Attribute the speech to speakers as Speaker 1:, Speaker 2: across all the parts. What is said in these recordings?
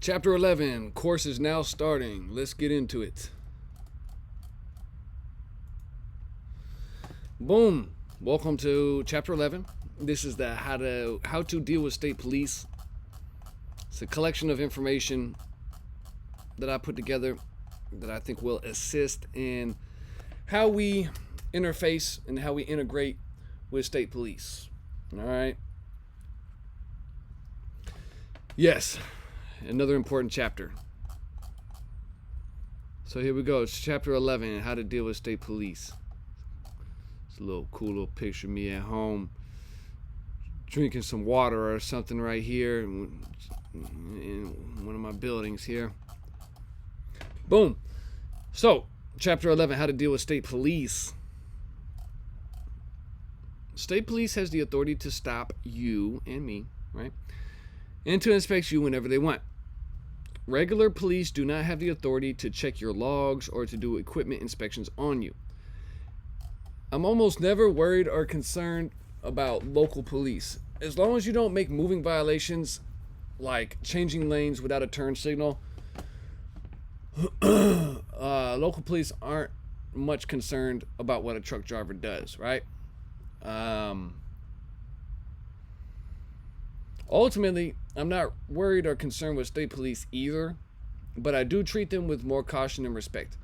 Speaker 1: Chapter 11, course is now starting. Let's get into it. Boom. Welcome to Chapter 11. This is the how to deal with state police. It's a collection of information that I put together that I think will assist in how we interface and how we integrate with state police. All right. Yes. Another important chapter. So here we go. It's chapter 11, how to deal with state police. It's a cool little picture of me at home drinking some water or something right here in one of my buildings here. Boom. So, chapter 11, how to deal with state police. State police has the authority to stop you and me, right? And to inspect you whenever they want. Regular police do not have the authority to check your logs or to do equipment inspections on you. I'm almost never worried or concerned about local police. As long as you don't make moving violations like changing lanes without a turn signal, local police aren't much concerned about what a truck driver does, right? Ultimately, I'm not worried or concerned with state police either, but I do treat them with more caution and respect.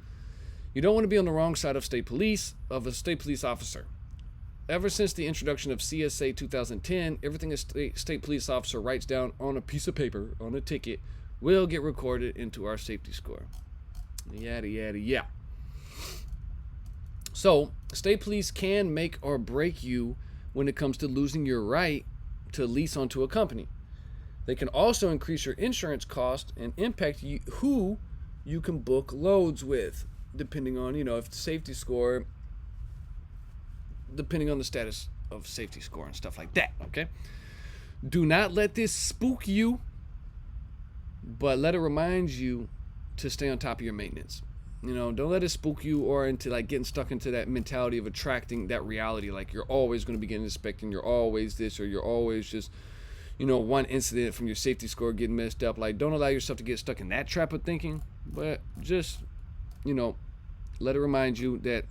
Speaker 1: You don't want to be on the wrong side of a state police officer. Ever since the introduction of CSA 2010, everything a state police officer writes down on a piece of paper, on a ticket, will get recorded into our safety score. Yada, yada, yeah. So, state police can make or break you when it comes to losing your right to lease onto a company. They can also increase your insurance cost and impact who you can book loads with, depending on, if the safety score, depending on the status of safety score and stuff like that, okay? Do not let this spook you, but let it remind you to stay on top of your maintenance. Don't let it spook you or into getting stuck into that mentality of attracting that reality. Like you're always going to be getting inspecting, you're always this, or you're always just, one incident from your safety score getting messed up. Don't allow yourself to get stuck in that trap of thinking, but just, let it remind you that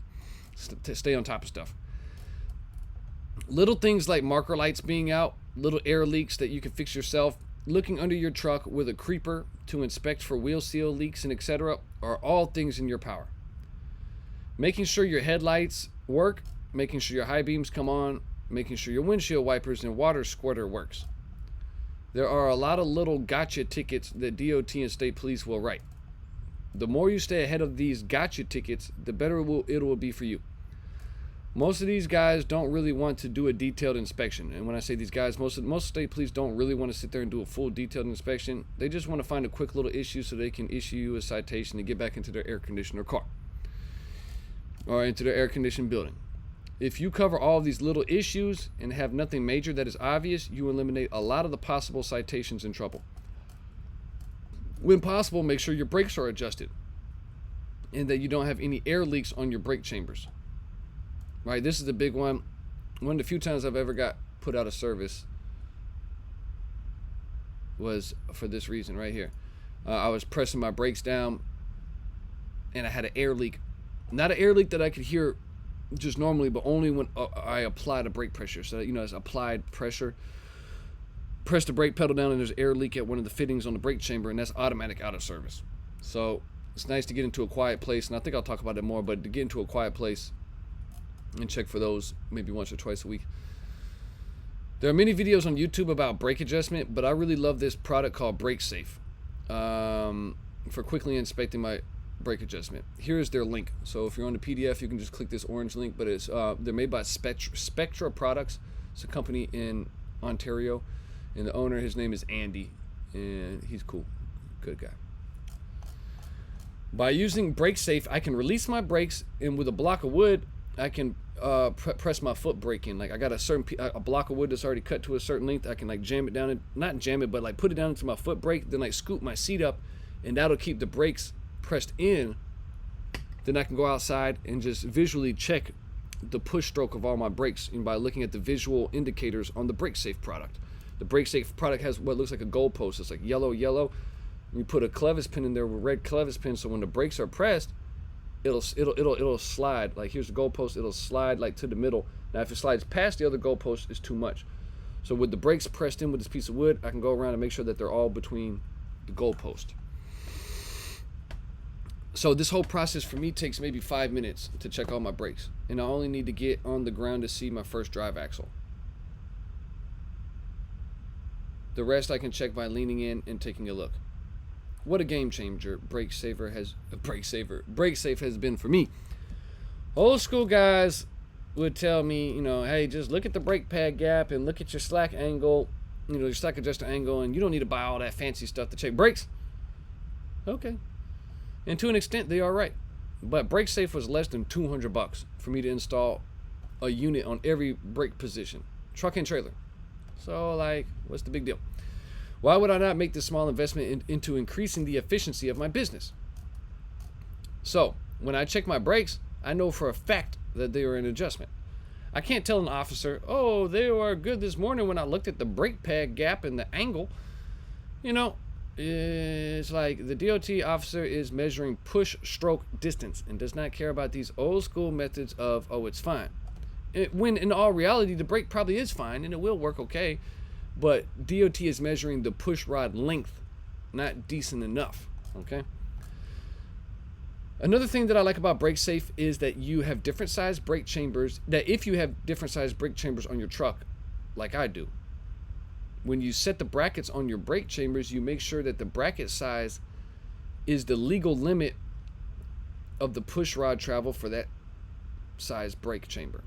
Speaker 1: to stay on top of stuff. Little things like marker lights being out, little air leaks that you can fix yourself, looking under your truck with a creeper to inspect for wheel seal leaks and etc. are all things in your power. Making sure your headlights work, making sure your high beams come on, making sure your windshield wipers and water squirter works. There are a lot of little gotcha tickets that DOT and state police will write. The more you stay ahead of these gotcha tickets, the better it will be for you. Most of these guys don't really want to do a detailed inspection. And when I say these guys, most state police don't really want to sit there and do a full detailed inspection. They just want to find a quick little issue so they can issue you a citation to get back into their air conditioner car or into their air conditioned building. If you cover all of these little issues and have nothing major that is obvious, you eliminate a lot of the possible citations and trouble. When possible, make sure your brakes are adjusted and that you don't have any air leaks on your brake chambers. Right, this is the big one. One of the few times I've ever got put out of service was for this reason right here. I was pressing my brakes down and I had an air leak. Not an air leak that I could hear just normally, but only when I applied a brake pressure. So, it's applied pressure. Press the brake pedal down and there's air leak at one of the fittings on the brake chamber, and that's automatic out of service. So it's nice to get into a quiet place, and I think I'll talk about it more, but to get into a quiet place and check for those maybe once or twice a week. There are many videos on YouTube about brake adjustment, but I really love this product called Brake Safe for quickly inspecting my brake adjustment. Here is their link. So if you're on the PDF, you can just click this orange link, but it's they're made by Spectra Products. It's a company in Ontario, and the owner, his name is Andy, and he's cool, good guy. By using Brake Safe, I can release my brakes, and with a block of wood, I can press my foot brake in. I got a block of wood that's already cut to a certain length. I can jam it down, and not jam it, but put it down into my foot brake, then scoop my seat up, and that'll keep the brakes pressed in. Then I can go outside and just visually check the push stroke of all my brakes, and by looking at the visual indicators on the Brake Safe product. The Brake Safe product has what looks like a goalpost. It's yellow, You put a clevis pin in there with red clevis pin, so when the brakes are pressed, it'll slide. Like here's the goalpost, it'll slide like to the middle. Now if it slides past the other goalpost, it's too much. So with the brakes pressed in with this piece of wood, I can go around and make sure that they're all between the goalpost. So this whole process for me takes maybe 5 minutes to check all my brakes, and I only need to get on the ground to see my first drive axle. The rest I can check by leaning in and taking a look. What a game changer BrakeSafe has been for me. Old school guys would tell me, hey, just look at the brake pad gap and look at your slack angle, your slack adjuster angle, and you don't need to buy all that fancy stuff to check brakes. Okay. And to an extent, they are right. But BrakeSafe was less than $200 for me to install a unit on every brake position, truck and trailer. So, what's the big deal? Why would I not make this small investment into increasing the efficiency of my business? So, when I check my brakes, I know for a fact that they are in adjustment. I can't tell an officer, oh, they were good this morning when I looked at the brake pad gap and the angle. It's like the DOT officer is measuring push-stroke distance and does not care about these old-school methods of, oh, it's fine. When in all reality, the brake probably is fine and it will work okay, but DOT is measuring the push rod length, not decent enough, okay? Another thing that I like about BrakeSafe is that you have different size brake chambers, that if you have different size brake chambers on your truck, like I do, when you set the brackets on your brake chambers, you make sure that the bracket size is the legal limit of the push rod travel for that size brake chamber.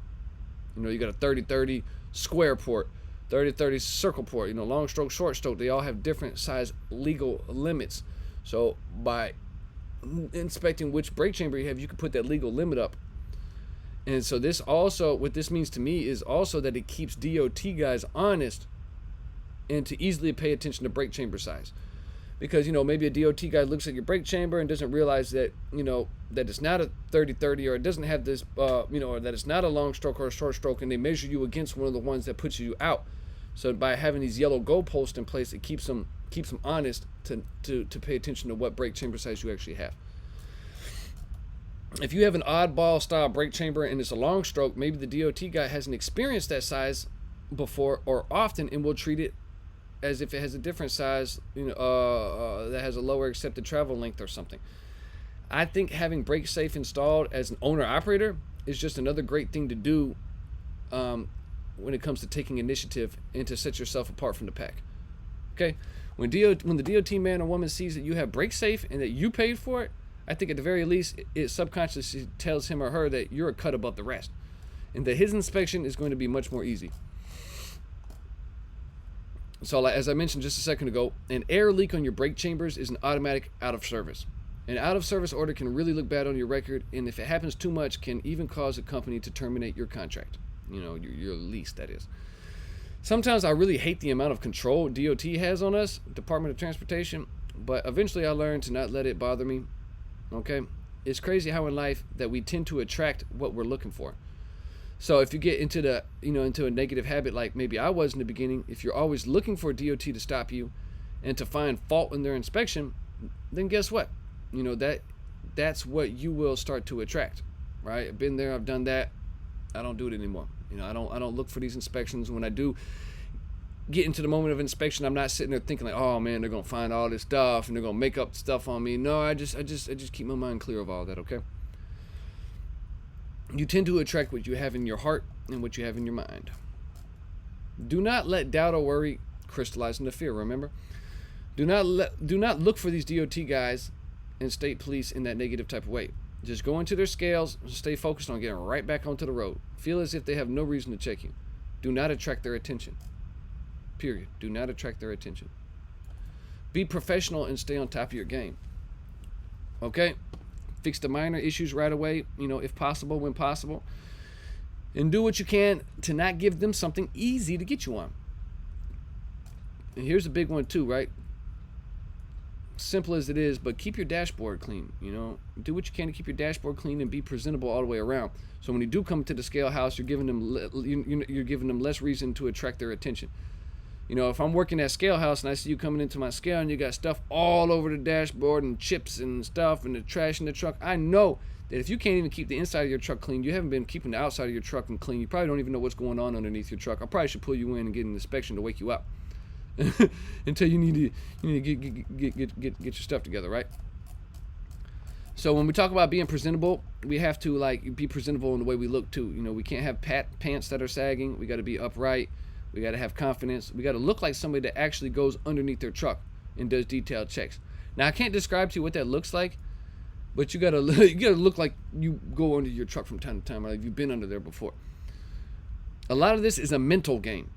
Speaker 1: You got a 30-30 square port, 30-30 circle port, long stroke, short stroke. They all have different size legal limits. So by inspecting which brake chamber you have, you can put that legal limit up. And so this also, what this means to me is also that it keeps DOT guys honest and to easily pay attention to brake chamber size. Because, maybe a DOT guy looks at your brake chamber and doesn't realize that, that it's not a 30-30 or it doesn't have this, or that it's not a long stroke or a short stroke, and they measure you against one of the ones that puts you out. So by having these yellow goalposts in place, it keeps them honest to pay attention to what brake chamber size you actually have. If you have an oddball style brake chamber and it's a long stroke, maybe the DOT guy hasn't experienced that size before or often and will treat it as if it has a different size, that has a lower accepted travel length or something. I think having BrakeSafe installed as an owner-operator is just another great thing to do when it comes to taking initiative and to set yourself apart from the pack. Okay? When the DOT man or woman sees that you have BrakeSafe and that you paid for it, I think at the very least, it subconsciously tells him or her that you're a cut above the rest and that his inspection is going to be much more easy. So as I mentioned just a second ago, an air leak on your brake chambers is an automatic out of service. An out of service order can really look bad on your record, and if it happens too much, can even cause a company to terminate your contract. Your lease, that is. Sometimes I really hate the amount of control DOT has on us, Department of Transportation, but eventually I learned to not let it bother me. Okay? It's crazy how in life that we tend to attract what we're looking for. So if you get into into a negative habit like maybe I was in the beginning, if you're always looking for DOT to stop you and to find fault in their inspection, then guess what? That's what you will start to attract, right? I've been there, I've done that. I don't do it anymore. I don't look for these inspections. When I do get into the moment of inspection, I'm not sitting there thinking like, oh man, they're gonna find all this stuff and they're gonna make up stuff on me. No, I just keep my mind clear of all that, okay? You tend to attract what you have in your heart and what you have in your mind. Do not let doubt or worry crystallize into fear, remember? Do not look for these DOT guys and state police in that negative type of way. Just go into their scales and stay focused on getting right back onto the road. Feel as if they have no reason to check you. Do not attract their attention. Period. Do not attract their attention. Be professional and stay on top of your game. Okay? Fix the minor issues right away, if possible, when possible. And do what you can to not give them something easy to get you on. And here's a big one too, right? Simple as it is, but keep your dashboard clean, Do what you can to keep your dashboard clean and be presentable all the way around. So when you do come to the scale house, you're giving them less reason to attract their attention. You know, if I'm working at Scale House and I see you coming into my scale and you got stuff all over the dashboard and chips and stuff and the trash in the truck, I know that if you can't even keep the inside of your truck clean, you haven't been keeping the outside of your truck and clean, you probably don't even know what's going on underneath your truck. I probably should pull you in and get an inspection to wake you up until you need to get your stuff together, right? So when we talk about being presentable, we have to like be presentable in the way we look too. You know, we can't have pants that are sagging. We got to be upright. We got to have confidence. We got to look like somebody that actually goes underneath their truck and does detailed checks. Now, I can't describe to you what that looks like, but you gotta look like you go under your truck from time to time, or like you've been under there before. A lot of this is a mental game.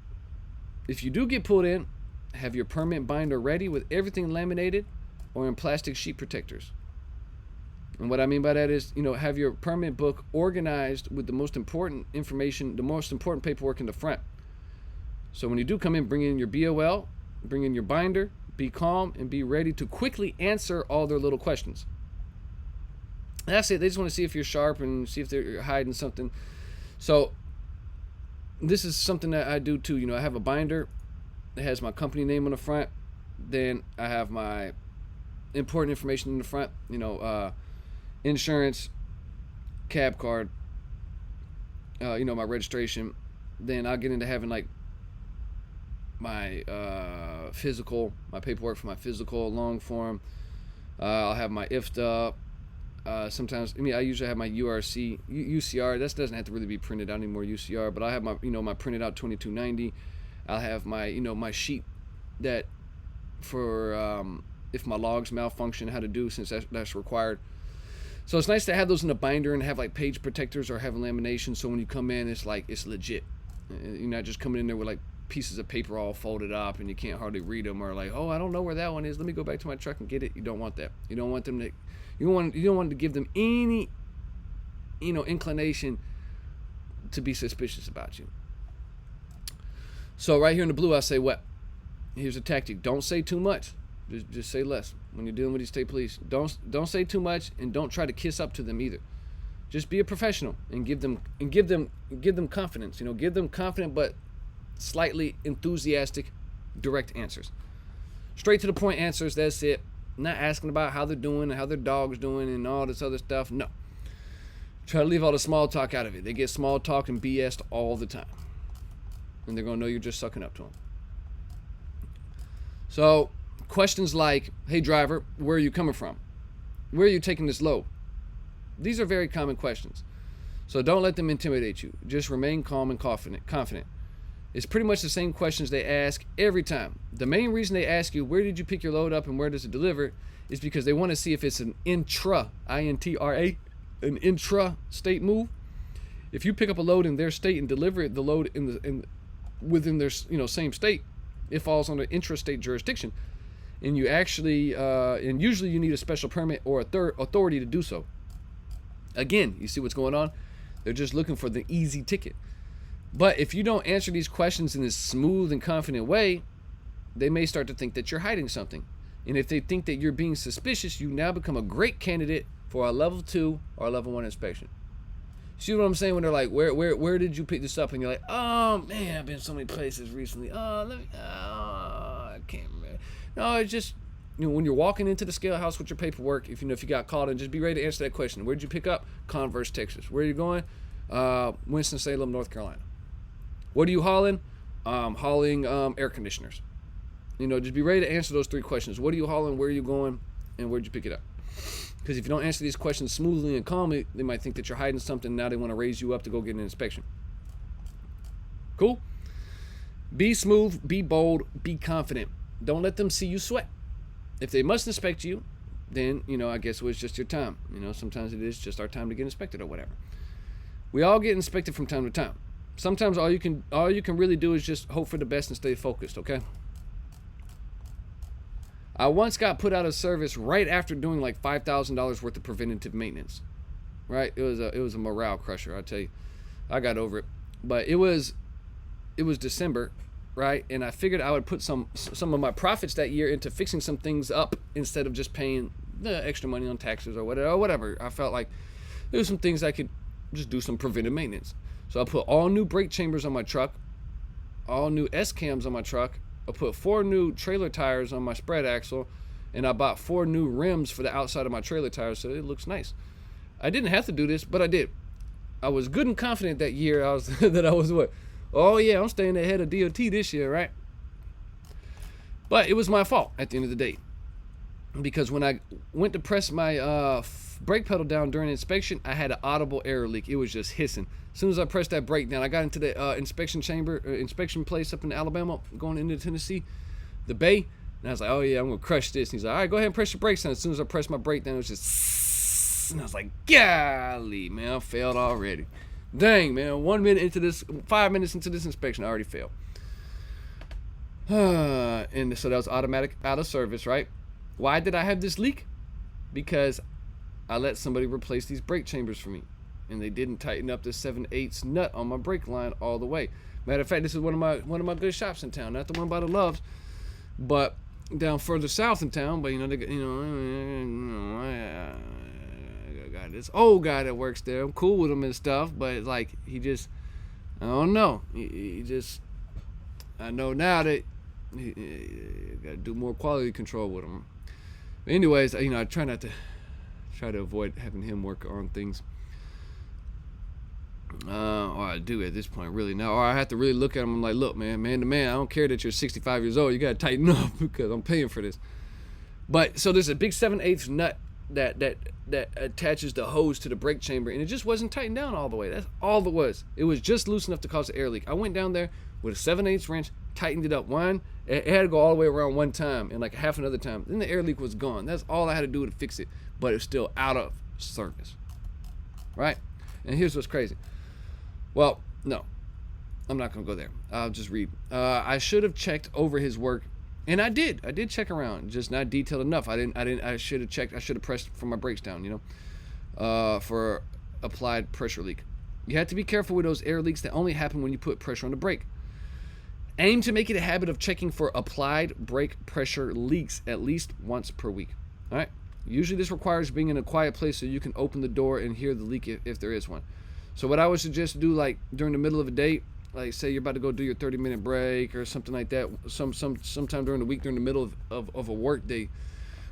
Speaker 1: If you do get pulled in, have your permit binder ready with everything laminated or in plastic sheet protectors. And what I mean by that is, you know, have your permit book organized with the most important information, the most important paperwork in the front. So when you do come in, bring in your BOL, bring in your binder, be calm, and be ready to quickly answer all their little questions. That's it. They just want to see if you're sharp and see if they're hiding something. So this is something that I do too. You know, I have a binder that has my company name on the front. Then I have my important information in the front. You know, insurance, cab card, you know, my registration. Then I'll get into having like my physical, my paperwork for my physical, long form. I'll have my IFTA. Sometimes, I mean, I usually have my UCR. That doesn't have to really be printed out anymore, UCR. But I have my, you know, my printed out 2290. I'll have my, you know, my sheet that for if my logs malfunction, how to do, since that's required. So it's nice to have those in a binder and have like page protectors or have lamination. So when you come in, it's like it's legit. You're not just coming in there with like pieces of paper all folded up and you can't hardly read them, or like, oh, I don't know where that one is, let me go back to my truck and get it. You don't want that. You don't want them to, you don't want to give them any, you know, inclination to be suspicious about you. So right here in the blue, I say what? Here's a tactic. Don't say too much. Just say less when you're dealing with these state police. Don't say too much, and don't try to kiss up to them either. Just be a professional and give them confidence. You know, give them confident but slightly enthusiastic, direct answers. Straight to the point answers. That's it. Not asking about how they're doing and how their dog's doing and all this other stuff. No. Try to leave all the small talk out of it. They get small talk and BS all the time, and they're gonna know you're just sucking up to them. So questions like, hey driver, where are you coming from? Where are you taking this load? These are very common questions. So don't let them intimidate you. Just remain calm and confident. It's pretty much the same questions they ask every time. The main reason they ask you, where did you pick your load up and where does it deliver, is because they want to see if it's an INTRA, an intra-state move. If you pick up a load in their state and deliver the load within their, you know, same state, it falls under intrastate jurisdiction. And you actually, and usually you need a special permit or authority to do so. Again, you see what's going on? They're just looking for the easy ticket. But if you don't answer these questions in this smooth and confident way, they may start to think that you're hiding something. And if they think that you're being suspicious, you now become a great candidate for a level 2 or a level 1 inspection. See what I'm saying? When they're like, where did you pick this up? And you're like, oh man, I've been so many places recently. I can't remember. No, it's just, you know, when you're walking into the scale house with your paperwork, if you got called in, just be ready to answer that question. Where'd you pick up? Converse, Texas. Where are you going? Winston-Salem, North Carolina. What are you hauling? Hauling air conditioners. You know, just be ready to answer those 3 questions. What are you hauling? Where are you going? And where'd you pick it up? Because if you don't answer these questions smoothly and calmly, they might think that you're hiding something. Now they want to raise you up to go get an inspection. Cool? Be smooth, be bold, be confident. Don't let them see you sweat. If they must inspect you, then, you know, I guess it was just your time. You know, sometimes it is just our time to get inspected or whatever. We all get inspected from time to time. Sometimes all you can really do is just hope for the best and stay focused, okay? I once got put out of service right after doing like $5,000 worth of preventative maintenance. Right? It was a morale crusher, I tell you. I got over it. But it was December, right? And I figured I would put some of my profits that year into fixing some things up instead of just paying the extra money on taxes or whatever. I felt like there were some things I could just do some preventive maintenance. So I put all new brake chambers on my truck, all new S-cams on my truck, I put 4 new trailer tires on my spread axle, and I bought 4 new rims for the outside of my trailer tires, so it looks nice. I didn't have to do this, but I did. I was good and confident that year. That I was what? Oh yeah, I'm staying ahead of DOT this year, right? But it was my fault at the end of the day, because when I went to press my brake pedal down during inspection, I had an audible air leak. It was just hissing. As soon as I pressed that brake down, I got into the inspection place up in Alabama, going into Tennessee, the Bay, and I was like, oh yeah, I'm gonna crush this. And he's like, all right, go ahead and press your brakes down. As soon as I pressed my brake down, it was just, and I was like, golly, man, I failed already. Dang, man, 5 minutes into this inspection, I already failed. And so that was automatic out of service, right? Why did I have this leak? Because I let somebody replace these brake chambers for me, and they didn't tighten up the 7/8 nut on my brake line all the way. Matter of fact, this is one of my good shops in town, not the one by the Loves, but down further south in town. But I got this old guy that works there. I'm cool with him and stuff, but like he just, I don't know. He just, I know now that you got to do more quality control with him. But anyways, I try to avoid having him work on things. Or I do at this point, really now. Or I have to really look at him. I'm like, look, man to man, I don't care that you're 65 years old. You got to tighten up because I'm paying for this. But so there's a big 7/8 nut that attaches the hose to the brake chamber, and it just wasn't tightened down all the way. That's all it was. It was just loose enough to cause an air leak. I went down there with a 7/8 wrench, tightened it up it had to go all the way around one time, and like half another time. Then the air leak was gone. That's all I had to do to fix it, but it was still out of service, right? And here's what's crazy. Well, no, I'm not gonna go there. I'll just read. I should have checked over his work, and I did. I did check around, just not detailed enough. I should have checked. I should have pressed for my brakes down, for applied pressure leak. You have to be careful with those air leaks that only happen when you put pressure on the brake. Aim to make it a habit of checking for applied brake pressure leaks at least once per week. All right. Usually this requires being in a quiet place so you can open the door and hear the leak if there is one. So what I would suggest to do, like during the middle of a day, like say you're about to go do your 30-minute break or something like that, sometime during the week, during the middle of a work day,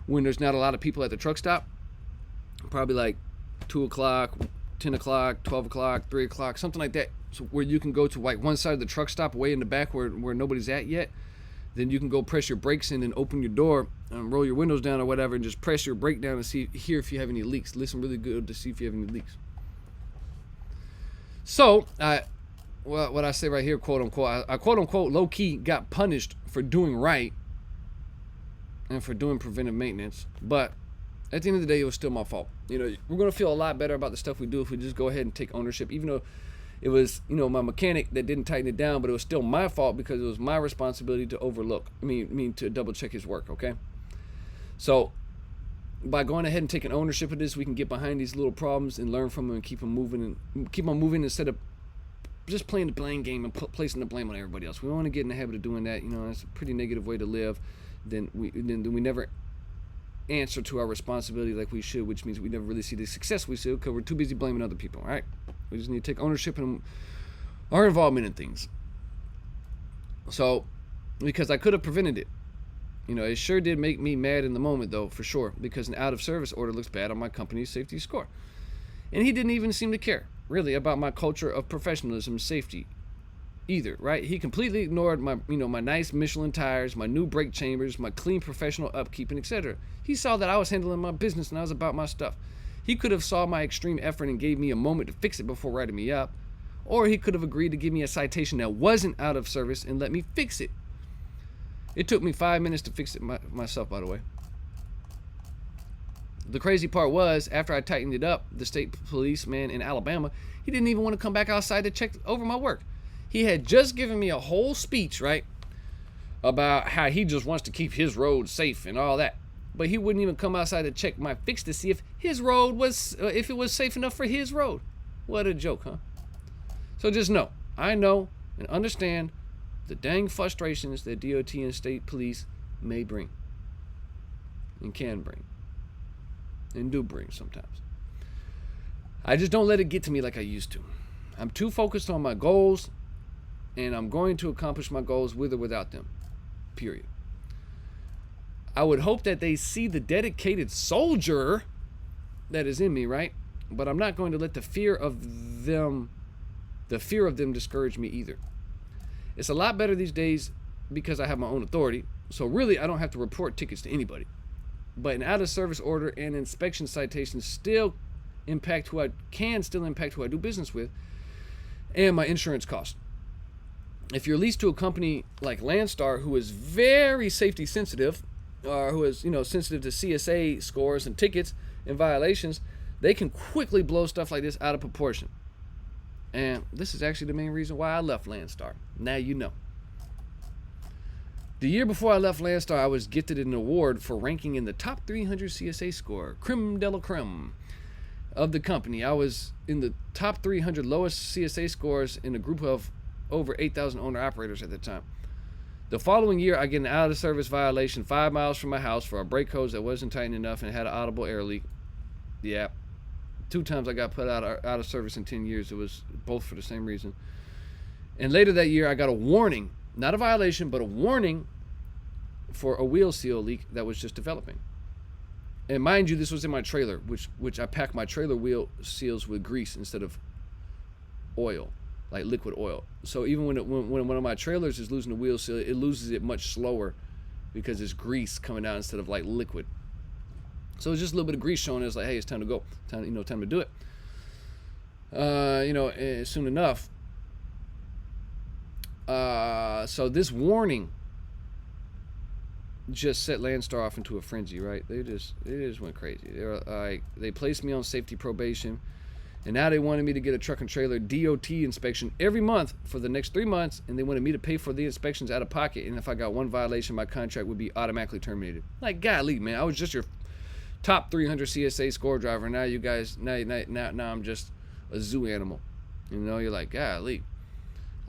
Speaker 1: when there's not a lot of people at the truck stop, probably like 2 o'clock, 10 o'clock, 12 o'clock, 3 o'clock, something like that, so where you can go to like one side of the truck stop way in the back where nobody's at yet. Then you can go press your brakes in and open your door and roll your windows down or whatever, and just press your brake down and hear if you have any leaks. Listen really good to see if you have any leaks. So, what I say right here, quote unquote, I quote unquote low key got punished for doing right and for doing preventive maintenance, but at the end of the day, it was still my fault. We're gonna feel a lot better about the stuff we do if we just go ahead and take ownership, even though it was, my mechanic that didn't tighten it down, but it was still my fault because it was my responsibility to to double check his work. Okay, so by going ahead and taking ownership of this, we can get behind these little problems and learn from them and keep on moving instead of just playing the blame game and placing the blame on everybody else. We don't want to get in the habit of doing that. It's a pretty negative way to live. Then we never answer to our responsibility like we should, which means we never really see the success we see because we're too busy blaming other people. All right, we just need to take ownership in our involvement in things. So, because I could have prevented it. It sure did make me mad in the moment, though, for sure, because an out-of-service order looks bad on my company's safety score. And he didn't even seem to care, really, about my culture of professionalism and safety either, right? He completely ignored my nice Michelin tires, my new brake chambers, my clean professional upkeep, and etc. He saw that I was handling my business and I was about my stuff. He could have saw my extreme effort and gave me a moment to fix it before writing me up, or he could have agreed to give me a citation that wasn't out of service and let me fix it. It took me 5 minutes to fix it myself, by the way. The crazy part was, after I tightened it up, the state policeman in Alabama, he didn't even want to come back outside to check over my work. He had just given me a whole speech, right, about how he just wants to keep his road safe and all that. But he wouldn't even come outside to check my fix to see if his road was, if it was safe enough for his road. What a joke, huh? So just know, I know and understand the dang frustrations that DOT and state police may bring and can bring and do bring sometimes. I just don't let it get to me like I used to. I'm too focused on my goals, and I'm going to accomplish my goals with or without them. period. I would hope that they see the dedicated soldier that is in me, right? But I'm not going to let the fear of them discourage me either. It's a lot better these days because I have my own authority. So really, I don't have to report tickets to anybody. But an out-of-service order and inspection citations still impact who I do business with, and my insurance cost. If you're leased to a company like Landstar, who is very safety sensitive, or who is sensitive to CSA scores and tickets and violations, they can quickly blow stuff like this out of proportion. And this is actually the main reason why I left Landstar. Now you know. The year before I left Landstar, I was gifted an award for ranking in the top 300 CSA score, creme de la creme of the company. I was in the top 300 lowest CSA scores in a group of over 8,000 owner-operators at the time. The following year, I get an out-of-service violation 5 miles from my house for a brake hose that wasn't tight enough and had an audible air leak. Yeah. 2 times I got put out of service in 10 years. It was both for the same reason. And later that year, I got a warning, not a violation, but a warning for a wheel seal leak that was just developing. And mind you, this was in my trailer, which I pack my trailer wheel seals with grease instead of oil, like liquid oil. So even when one of my trailers is losing the wheel seal, it loses it much slower because it's grease coming out instead of like liquid. So it's just a little bit of grease showing us like, hey, it's time to go, time to do it. Soon enough. So this warning just set Landstar off into a frenzy, right? They just went crazy. They placed me on safety probation, and now they wanted me to get a truck and trailer DOT inspection every month for the next 3 months, and they wanted me to pay for the inspections out of pocket. And if I got one violation, my contract would be automatically terminated. Like, golly, man, I was just your top 300 CSA score driver. Now you guys, now I'm just a zoo animal. You're like, golly,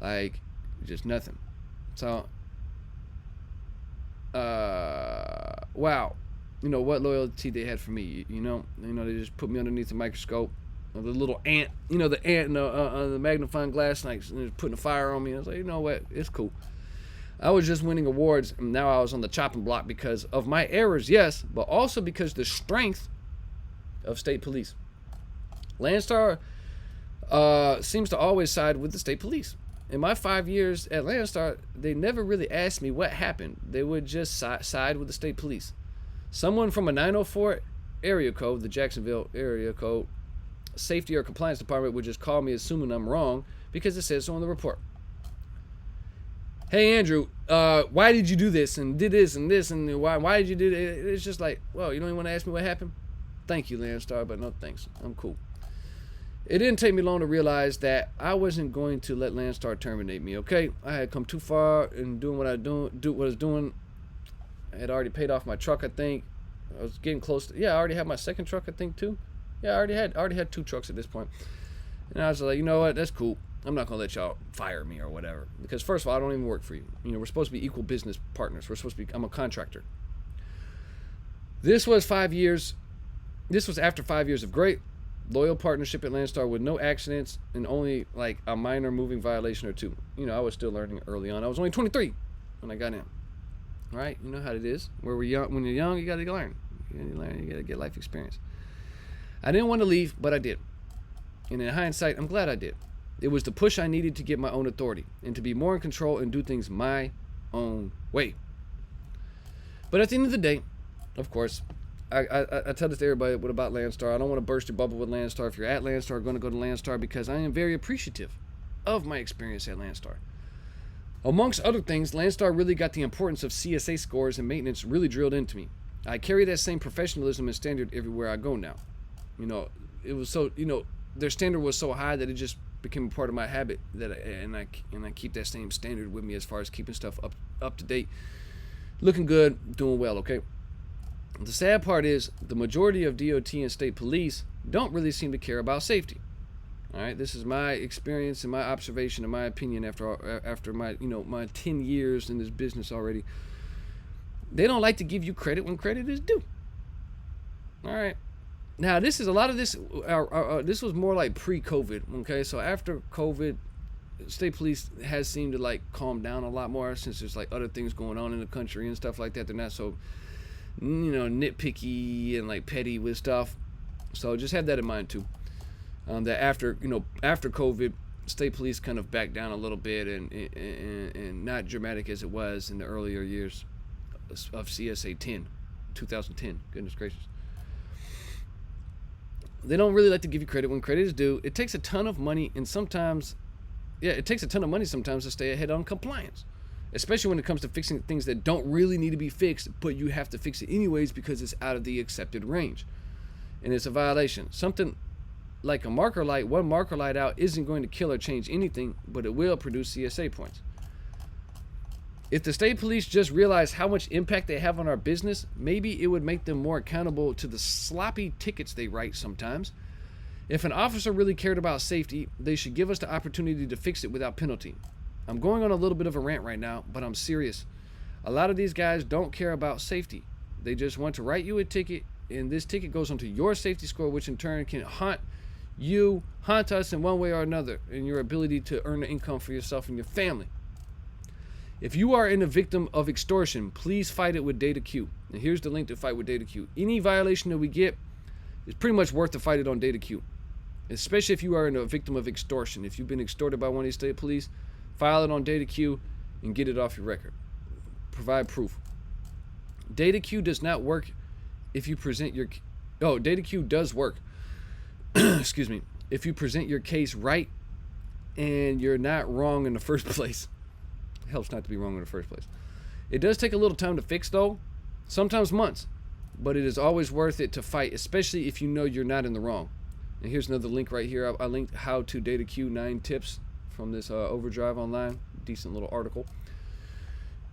Speaker 1: like just nothing. So. Wow, what loyalty they had for me. They just put me underneath the microscope, the little ant, the ant in the magnifying glass, like putting a fire on me. I was like, you know what, it's cool. I was just winning awards, and now I was on the chopping block because of my errors, yes, but also because the strength of state police. Landstar seems to always side with the state police. In my 5 years at Landstar, they never really asked me what happened. They would just side with the state police. Someone from a 904 area code, the Jacksonville area code, safety or compliance department would just call me assuming I'm wrong because it says so on the report. Hey, Andrew, why did you do this and did this and this and why did you do it? It's just like, well, you don't even want to ask me what happened? Thank you, Landstar, but no thanks. I'm cool. It didn't take me long to realize that I wasn't going to let Landstar terminate me, okay? I had come too far in doing what I was doing. I had already paid off my truck, I think. I was getting close to, I already had my second truck, I think, too. Yeah, I already had 2 trucks at this point. And I was like, you know what, that's cool. I'm not going to let y'all fire me or whatever. Because first of all, I don't even work for you. We're supposed to be equal business partners. I'm a contractor. This was 5 years. This was after 5 years of great loyal partnership at Landstar with no accidents and only like a minor moving violation or 2. I was still learning early on. I was only 23 when I got in. Right? You know how it is. Where we're young, when you're young, you got to learn. You got to get life experience. I didn't want to leave, but I did. And in hindsight, I'm glad I did. It was the push I needed to get my own authority and to be more in control and do things my own way. But at the end of the day, of course, I tell this to everybody about Landstar. I don't want to burst your bubble with Landstar. If you're at Landstar, going to go to Landstar because I am very appreciative of my experience at Landstar. Amongst other things, Landstar really got the importance of CSA scores and maintenance really drilled into me. I carry that same professionalism and standard everywhere I go now. It was so, their standard was so high that it just became a part of my habit and I keep that same standard with me as far as keeping stuff up to date, looking good, doing well, okay? The sad part is the majority of DOT and state police don't really seem to care about safety. All right, this is my experience and my observation and my opinion after my my 10 years in this business already. They don't like to give you credit when credit is due. All right. Now this is a lot of this. This was more like pre-COVID. Okay, so after COVID, state police has seemed to like calm down a lot more since there's like other things going on in the country and stuff like that. They're not so, nitpicky and like petty with stuff. So just have that in mind too. That after COVID, state police kind of backed down a little bit and not dramatic as it was in the earlier years of CSA 2010. Goodness gracious. They don't really like to give you credit when credit is due. It takes a ton of money sometimes to stay ahead on compliance, especially when it comes to fixing things that don't really need to be fixed, but you have to fix it anyways because it's out of the accepted range and it's a violation. Something like a marker light, one marker light out isn't going to kill or change anything, but it will produce CSA points. If the state police just realize how much impact they have on our business, maybe it would make them more accountable to the sloppy tickets they write sometimes. If an officer really cared about safety, they should give us the opportunity to fix it without penalty. I'm going on a little bit of a rant right now, but I'm serious. A lot of these guys don't care about safety. They just want to write you a ticket, and this ticket goes onto your safety score, which in turn can haunt us in one way or another in your ability to earn an income for yourself and your family. If you are a victim of extortion, please fight it with DataQ. And here's the link to fight with DataQ. Any violation that we get is pretty much worth to fight it on DataQ. Especially if you are a victim of extortion. If you've been extorted by one of these state police, file it on DataQ and get it off your record. Provide proof. DataQ does not work if you present your... Oh, DataQ does work. Excuse me. If you present your case right and you're not wrong in the first place. It helps not to be wrong in the first place. It does take a little time to fix though. Sometimes months. But it is always worth it to fight, especially if you know you're not in the wrong. And here's another link right here. I linked how to DataQ 9 tips from this Overdrive online. Decent little article.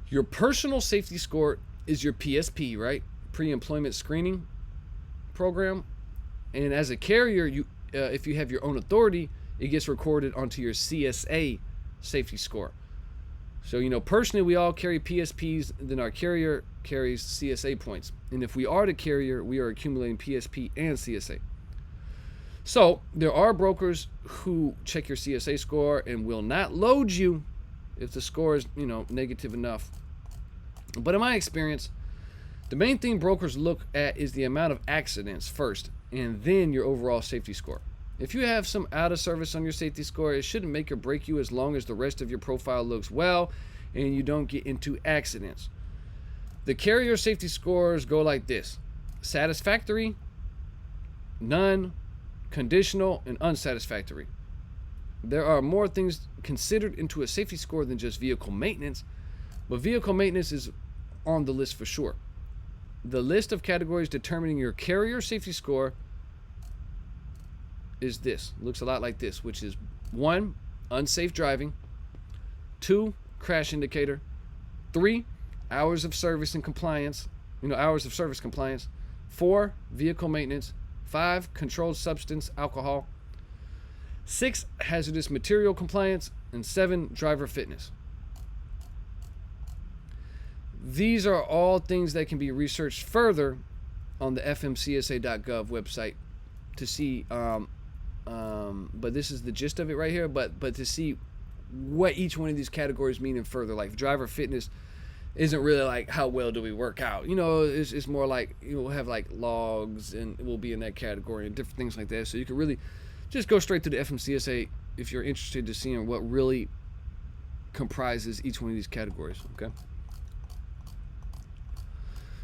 Speaker 1: Your personal safety score is your PSP, right? Pre-employment screening program. And as a carrier, you if you have your own authority, it gets recorded onto your CSA safety score. So, personally, we all carry PSPs, then our carrier carries CSA points. And if we are the carrier, we are accumulating PSP and CSA. So there are brokers who check your CSA score and will not load you if the score is, negative enough. But in my experience, the main thing brokers look at is the amount of accidents first, and then your overall safety score. If you have some out of service on your safety score, it shouldn't make or break you as long as the rest of your profile looks well and you don't get into accidents. The carrier safety scores go like this: satisfactory, none, conditional, and unsatisfactory. There are more things considered into a safety score than just vehicle maintenance, but vehicle maintenance is on the list for sure. The list of categories determining your carrier safety score is this. Looks a lot like this, which is 1, unsafe driving, 2, crash indicator, 3, hours of service and compliance, hours of service compliance, 4, vehicle maintenance, 5, controlled substance, alcohol, 6, hazardous material compliance, and 7, driver fitness. These are all things that can be researched further on the fmcsa.gov website to see, but this is the gist of it right here, but to see what each one of these categories mean in further. Like driver fitness isn't really like how well do we work out. It's more like we'll have like logs and we'll be in that category and different things like that. So you can really just go straight to the FMCSA if you're interested to seeing what really comprises each one of these categories. Okay.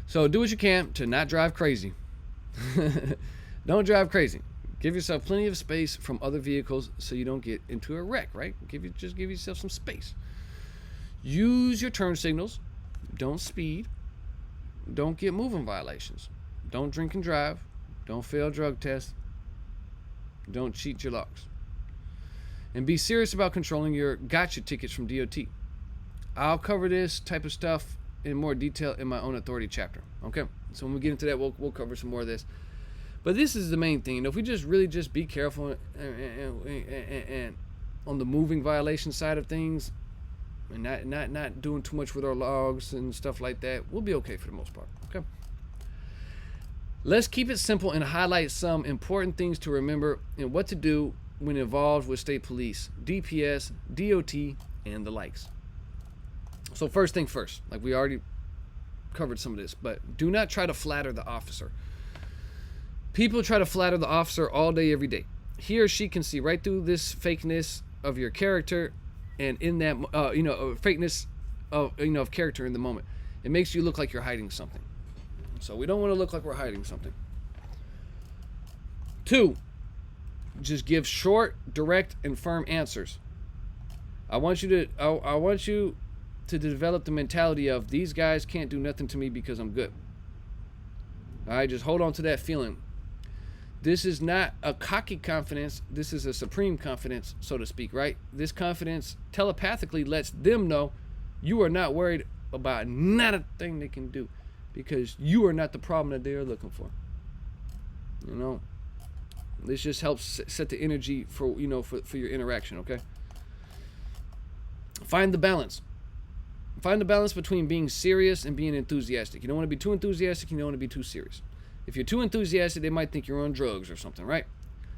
Speaker 1: So do what you can to not drive crazy. Don't drive crazy. Give yourself plenty of space from other vehicles so you don't get into a wreck, right? Just give yourself some space. Use your turn signals. Don't speed. Don't get moving violations. Don't drink and drive. Don't fail drug tests. Don't cheat your logs. And be serious about controlling your gotcha tickets from DOT. I'll cover this type of stuff in more detail in my own authority chapter. Okay, so when we get into that, we'll cover some more of this. But this is the main thing. If we just be careful and on the moving violation side of things, and not doing too much with our logs and stuff like that, we'll be okay for the most part. Okay. Let's keep it simple and highlight some important things to remember and what to do when involved with state police, DPS, DOT, and the likes. So first thing first, like we already covered some of this, but do not try to flatter the officer. People try to flatter the officer all day, every day. He or she can see right through this fakeness of your character, and in that, fakeness of character in the moment. It makes you look like you're hiding something. So we don't want to look like we're hiding something. 2, just give short, direct, and firm answers. I want you to develop the mentality of, these guys can't do nothing to me because I'm good. All right, just hold on to that feeling. This is not a cocky confidence. This is a supreme confidence, so to speak, right? This confidence telepathically lets them know you are not worried about not a thing they can do, because you are not the problem that they are looking for. This just helps set the energy for your interaction, okay? Find the balance. Find the balance between being serious and being enthusiastic. You don't want to be too enthusiastic, you don't want to be too serious. If you're too enthusiastic, they might think you're on drugs or something, right?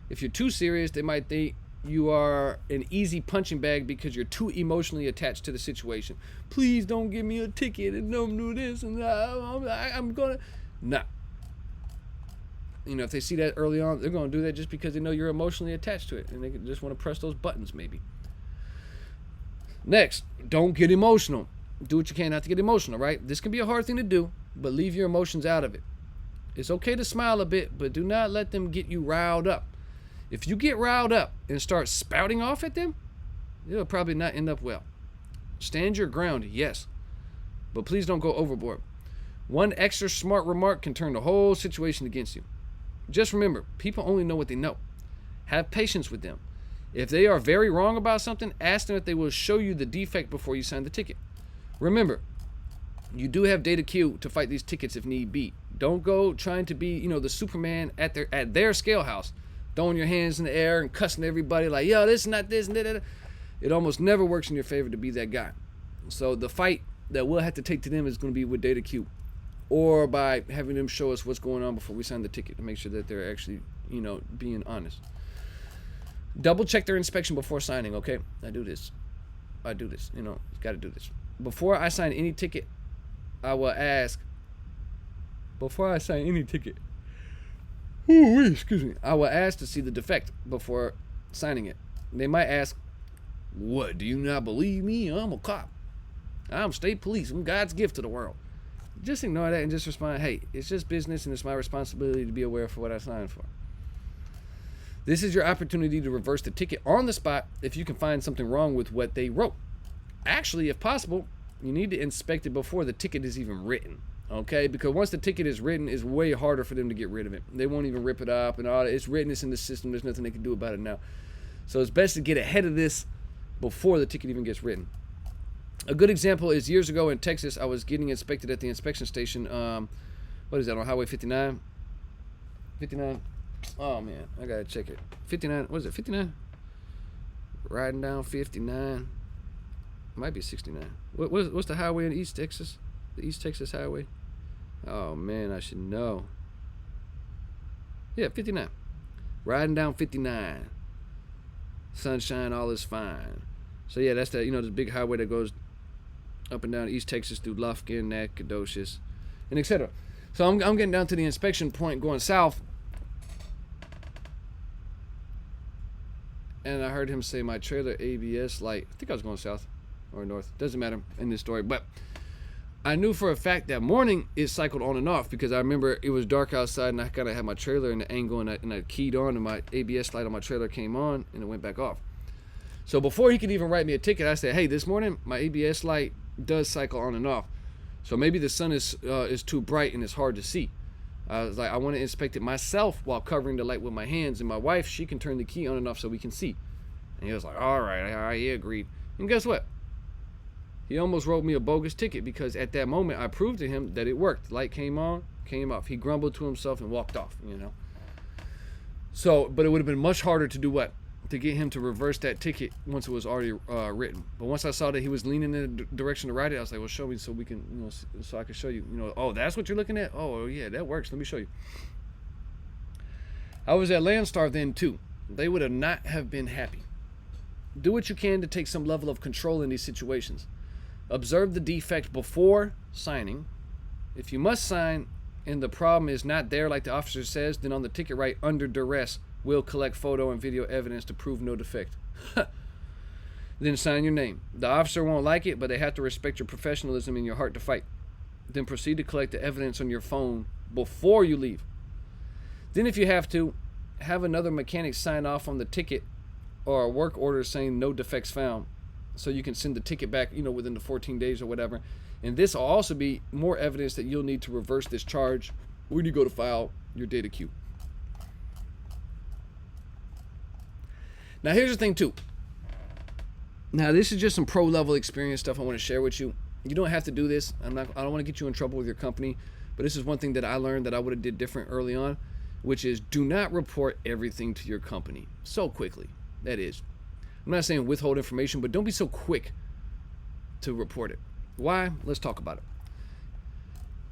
Speaker 1: If you're too serious, they might think you are an easy punching bag because you're too emotionally attached to the situation. Please don't give me a ticket and don't do this and I'm gonna... Nah. If they see that early on, they're gonna do that just because they know you're emotionally attached to it and they just want to press those buttons maybe. Next, don't get emotional. Do what you can not to get emotional, right? This can be a hard thing to do, but leave your emotions out of it. It's okay to smile a bit, but do not let them get you riled up. If you get riled up and start spouting off at them, it'll probably not end up well. Stand your ground, yes, but please don't go overboard. One extra smart remark can turn the whole situation against you. Just remember, people only know what they know. Have patience with them. If they are very wrong about something, ask them if they will show you the defect before you sign the ticket. Remember, you do have data Q to fight these tickets if need be. Don't go trying to be, the Superman at their scale house, throwing your hands in the air and cussing everybody like, yo, this is not this and that. It almost never works in your favor to be that guy. So the fight that we'll have to take to them is going to be with data Q, or by having them show us what's going on before we sign the ticket to make sure that they're actually, being honest. Double check their inspection before signing, okay? I do this. Got to do this. Before I sign any ticket, I will ask, I will ask to see the defect before signing it. They might ask, what, do you not believe me? I'm a cop. I'm state police. I'm God's gift to the world. Just ignore that and just respond, hey, it's just business and it's my responsibility to be aware for what I signed for. This is your opportunity to reverse the ticket on the spot if you can find something wrong with what they wrote. Actually, if possible, you need to inspect it before the ticket is even written, okay? Because once the ticket is written, it's way harder for them to get rid of it. They won't even rip it up and all that. It's written, it's in the system. There's nothing they can do about it now. So it's best to get ahead of this before the ticket even gets written. A good example is years ago in Texas, I was getting inspected at the inspection station. What is that, on Highway 59? 59? Oh, man, I got to check it. 59, what is it, 59? Riding down 59. Might be 69. What's the highway in East Texas? The East Texas Highway? Oh, man, I should know. Yeah, 59. Riding down 59. Sunshine, all is fine. So, yeah, that's the, this big highway that goes up and down East Texas through Lufkin, Nacogdoches, and etc. So I'm getting down to the inspection point going south. And I heard him say my trailer ABS light. I think I was going south or north. Doesn't matter in this story. But I knew for a fact that morning it cycled on and off because I remember it was dark outside and I kind of had my trailer in the angle and I keyed on and my ABS light on my trailer came on and it went back off. So before he could even write me a ticket, I said, hey, this morning my ABS light does cycle on and off. So maybe the sun is too bright and it's hard to see. I was like, I want to inspect it myself while covering the light with my hands. And my wife, she can turn the key on and off so we can see. And he was like, all right, he agreed. And guess what? He almost wrote me a bogus ticket because at that moment I proved to him that it worked. The light came on, came off. He grumbled to himself and walked off, So, but it would have been much harder to do what? To get him to reverse that ticket once it was already written. But once I saw that he was leaning in the direction to write it, I was like, well, show me so we can, so I can show you, oh, that's what you're looking at? Oh, yeah, that works. Let me show you. I was at Landstar then, too. they would have not have been happy. Do what you can to take some level of control in these situations. Observe the defect before signing. If you must sign and the problem is not there like the officer says, then on the ticket write under duress, will collect photo and video evidence to prove no defect. Then sign your name. The officer won't like it, but they have to respect your professionalism and your heart to fight. Then proceed to collect the evidence on your phone before you leave. Then if you have to, have another mechanic sign off on the ticket or a work order saying no defects found, so you can send the ticket back, within the 14 days or whatever. And this will also be more evidence that you'll need to reverse this charge when you go to file your data queue. Now here's the thing too. Now this is just some pro level experience stuff I want to share with you. You don't have to do this. I don't want to get you in trouble with your company, but this is one thing that I learned that I would have did different early on, which is do not report everything to your company so quickly. That is, I'm not saying withhold information, but don't be so quick to report it. Why? Let's talk about it.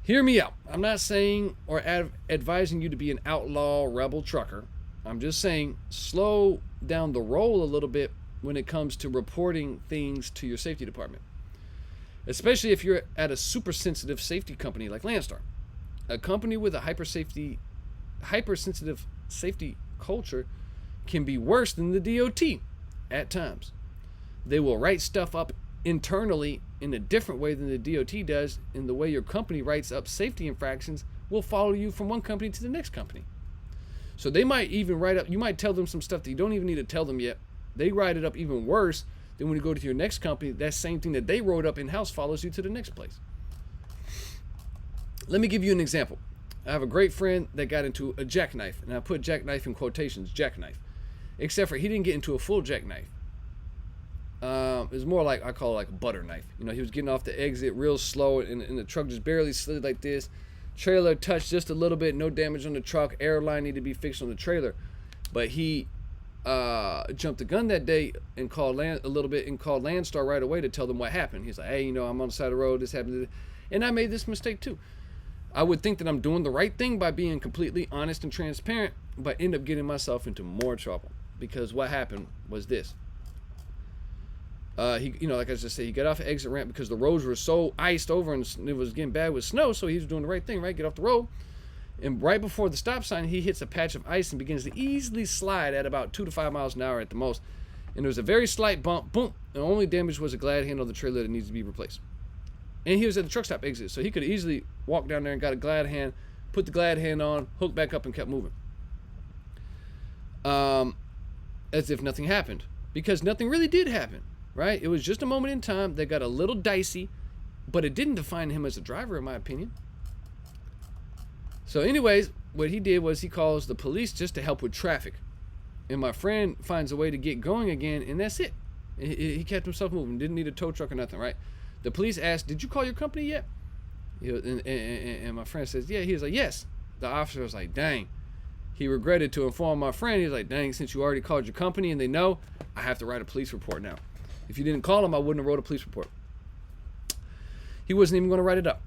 Speaker 1: Hear me out. I'm not saying or advising you to be an outlaw rebel trucker. I'm just saying slow down the roll a little bit when it comes to reporting things to your safety department. Especially if you're at a super sensitive safety company like Landstar. A company with a hypersensitive safety culture can be worse than the DOT at times. They will write stuff up internally in a different way than the DOT does, and the way your company writes up safety infractions will follow you from one company to the next company. So they might even write up, you might tell them some stuff that you don't even need to tell them yet. They write it up even worse. Then when you go to your next company, that same thing that they wrote up in-house follows you to the next place. Let me give you an example. I have a great friend that got into a jackknife, and I put jackknife in quotations, jackknife. Except for he didn't get into a full jackknife. It was more like, I call it like a butter knife. He was getting off the exit real slow, and the truck just barely slid like this. Trailer touched just a little bit, no damage on the truck. Air line needed to be fixed on the trailer. But he jumped the gun that day and called Landstar right away to tell them what happened. He's like, hey, I'm on the side of the road, this happened. And I made this mistake too. I would think that I'm doing the right thing by being completely honest and transparent, but end up getting myself into more trouble. Because what happened was this. Like I just said, he got off the exit ramp because the roads were so iced over and it was getting bad with snow, so he was doing the right thing, right? Get off the road. And right before the stop sign, he hits a patch of ice and begins to easily slide at about 2 to 5 miles an hour at the most. And there was a very slight bump, boom. The only damage was a glad handle of the trailer that needs to be replaced. And he was at the truck stop exit, so he could easily walk down there and got a glad hand, put the glad hand on, hooked back up and kept moving. As if nothing happened. Because nothing really did happen, right? It was just a moment in time that got a little dicey, but it didn't define him as a driver, in my opinion. So anyways, what he did was he calls the police just to help with traffic. And my friend finds a way to get going again, and that's it. He kept himself moving, didn't need a tow truck or nothing, right? The police asked, did you call your company yet? And my friend says, yeah. He was like, yes. The officer was like, dang. He regretted to inform my friend. He was like, dang, since you already called your company and they know, I have to write a police report now. If you didn't call him, I wouldn't have wrote a police report. He wasn't even going to write it up.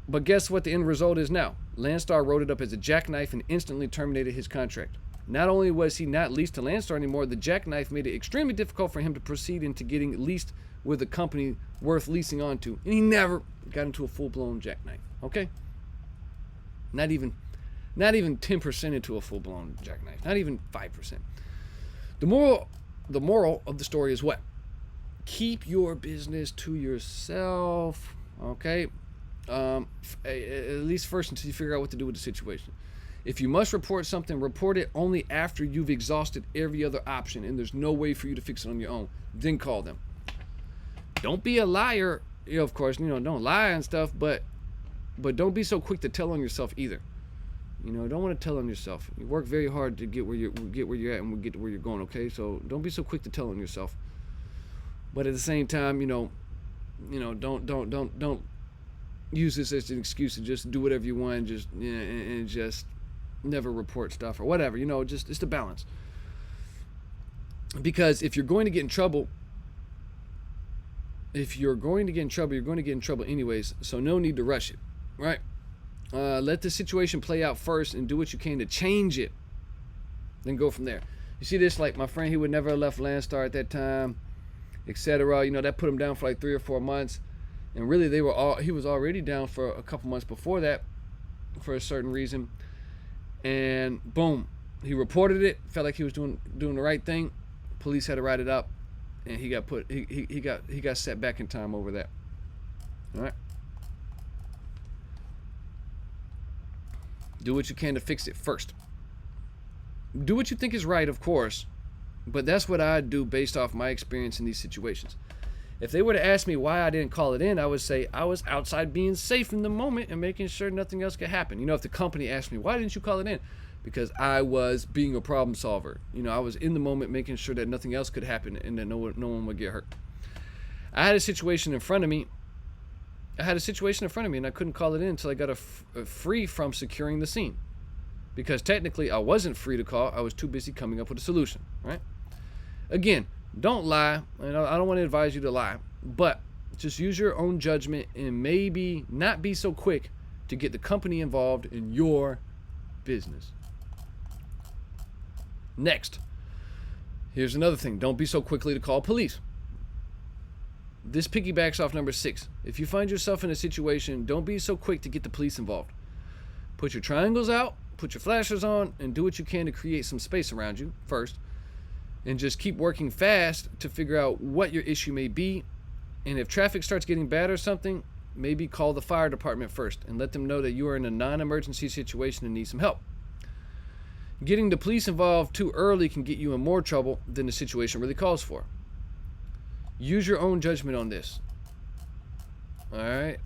Speaker 1: But guess what the end result is now? Landstar wrote it up as a jackknife and instantly terminated his contract. Not only was he not leased to Landstar anymore, the jackknife made it extremely difficult for him to proceed into getting leased with a company worth leasing onto. And he never got into a full-blown jackknife. Okay? Not even 10% into a full-blown jackknife. Not even 5%. The moral of the story is what? Keep your business to yourself. Okay? At least first until you figure out what to do with the situation. If you must report something, report it only after you've exhausted every other option and there's no way for you to fix it on your own. Then call them. Don't be a liar. Of course, don't lie and stuff, but don't be so quick to tell on yourself either. Don't want to tell on yourself. You work very hard to get where you're at and get to where you're going, okay? So don't be so quick to tell on yourself. But at the same time, don't use this as an excuse to just do whatever you want and just never report stuff or whatever. Just it's the balance. Because if you're going to get in trouble, you're going to get in trouble anyways. So no need to rush it, right? Let the situation play out first and do what you can to change it. Then go from there. You see this, like my friend, he would never have left Landstar at that time, etc. You know, that put him down for like 3 or 4 months. And really, he was already down for a couple months before that for a certain reason. And boom, he reported it, felt like he was doing the right thing. Police had to write it up, and he got set back in time over that. All right. Do what you can to fix it first. Do what you think is right, of course, but that's what I do based off my experience in these situations. If they were to ask me why I didn't call it in, I would say I was outside being safe in the moment and making sure nothing else could happen. You know, if the company asked me, why didn't you call it in? Because I was being a problem solver. You know, I was in the moment making sure that nothing else could happen and that no one would get hurt. I had a situation in front of me. And I couldn't call it in until I got free from securing the scene. Because technically I wasn't free to call. I was too busy coming up with a solution, right? Again, don't lie. I don't want to advise you to lie, but just use your own judgment and maybe not be so quick to get the company involved in your business. Next, here's another thing. Don't be so quickly to call police. This piggybacks off number 6. If you find yourself in a situation, don't be so quick to get the police involved. Put your triangles out, put your flashers on, and do what you can to create some space around you first. And just keep working fast to figure out what your issue may be. And if traffic starts getting bad or something, maybe call the fire department first and let them know that you are in a non-emergency situation and need some help. Getting the police involved too early can get you in more trouble than the situation really calls for. Use your own judgment on this. All right?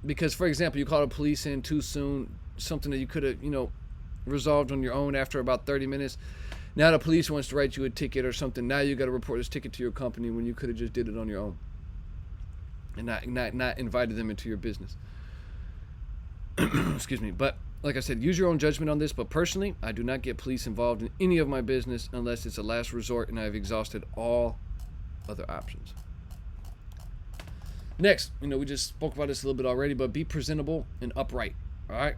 Speaker 1: Because, for example, you called the police in too soon, something that you could have, resolved on your own after about 30 minutes. Now the police wants to write you a ticket or something. Now you got to report this ticket to your company when you could have just did it on your own and not invited them into your business. Excuse me. But like I said, use your own judgment on this. But personally, I do not get police involved in any of my business unless it's a last resort and I've exhausted all other options. Next, we just spoke about this a little bit already, but be presentable and upright. All right.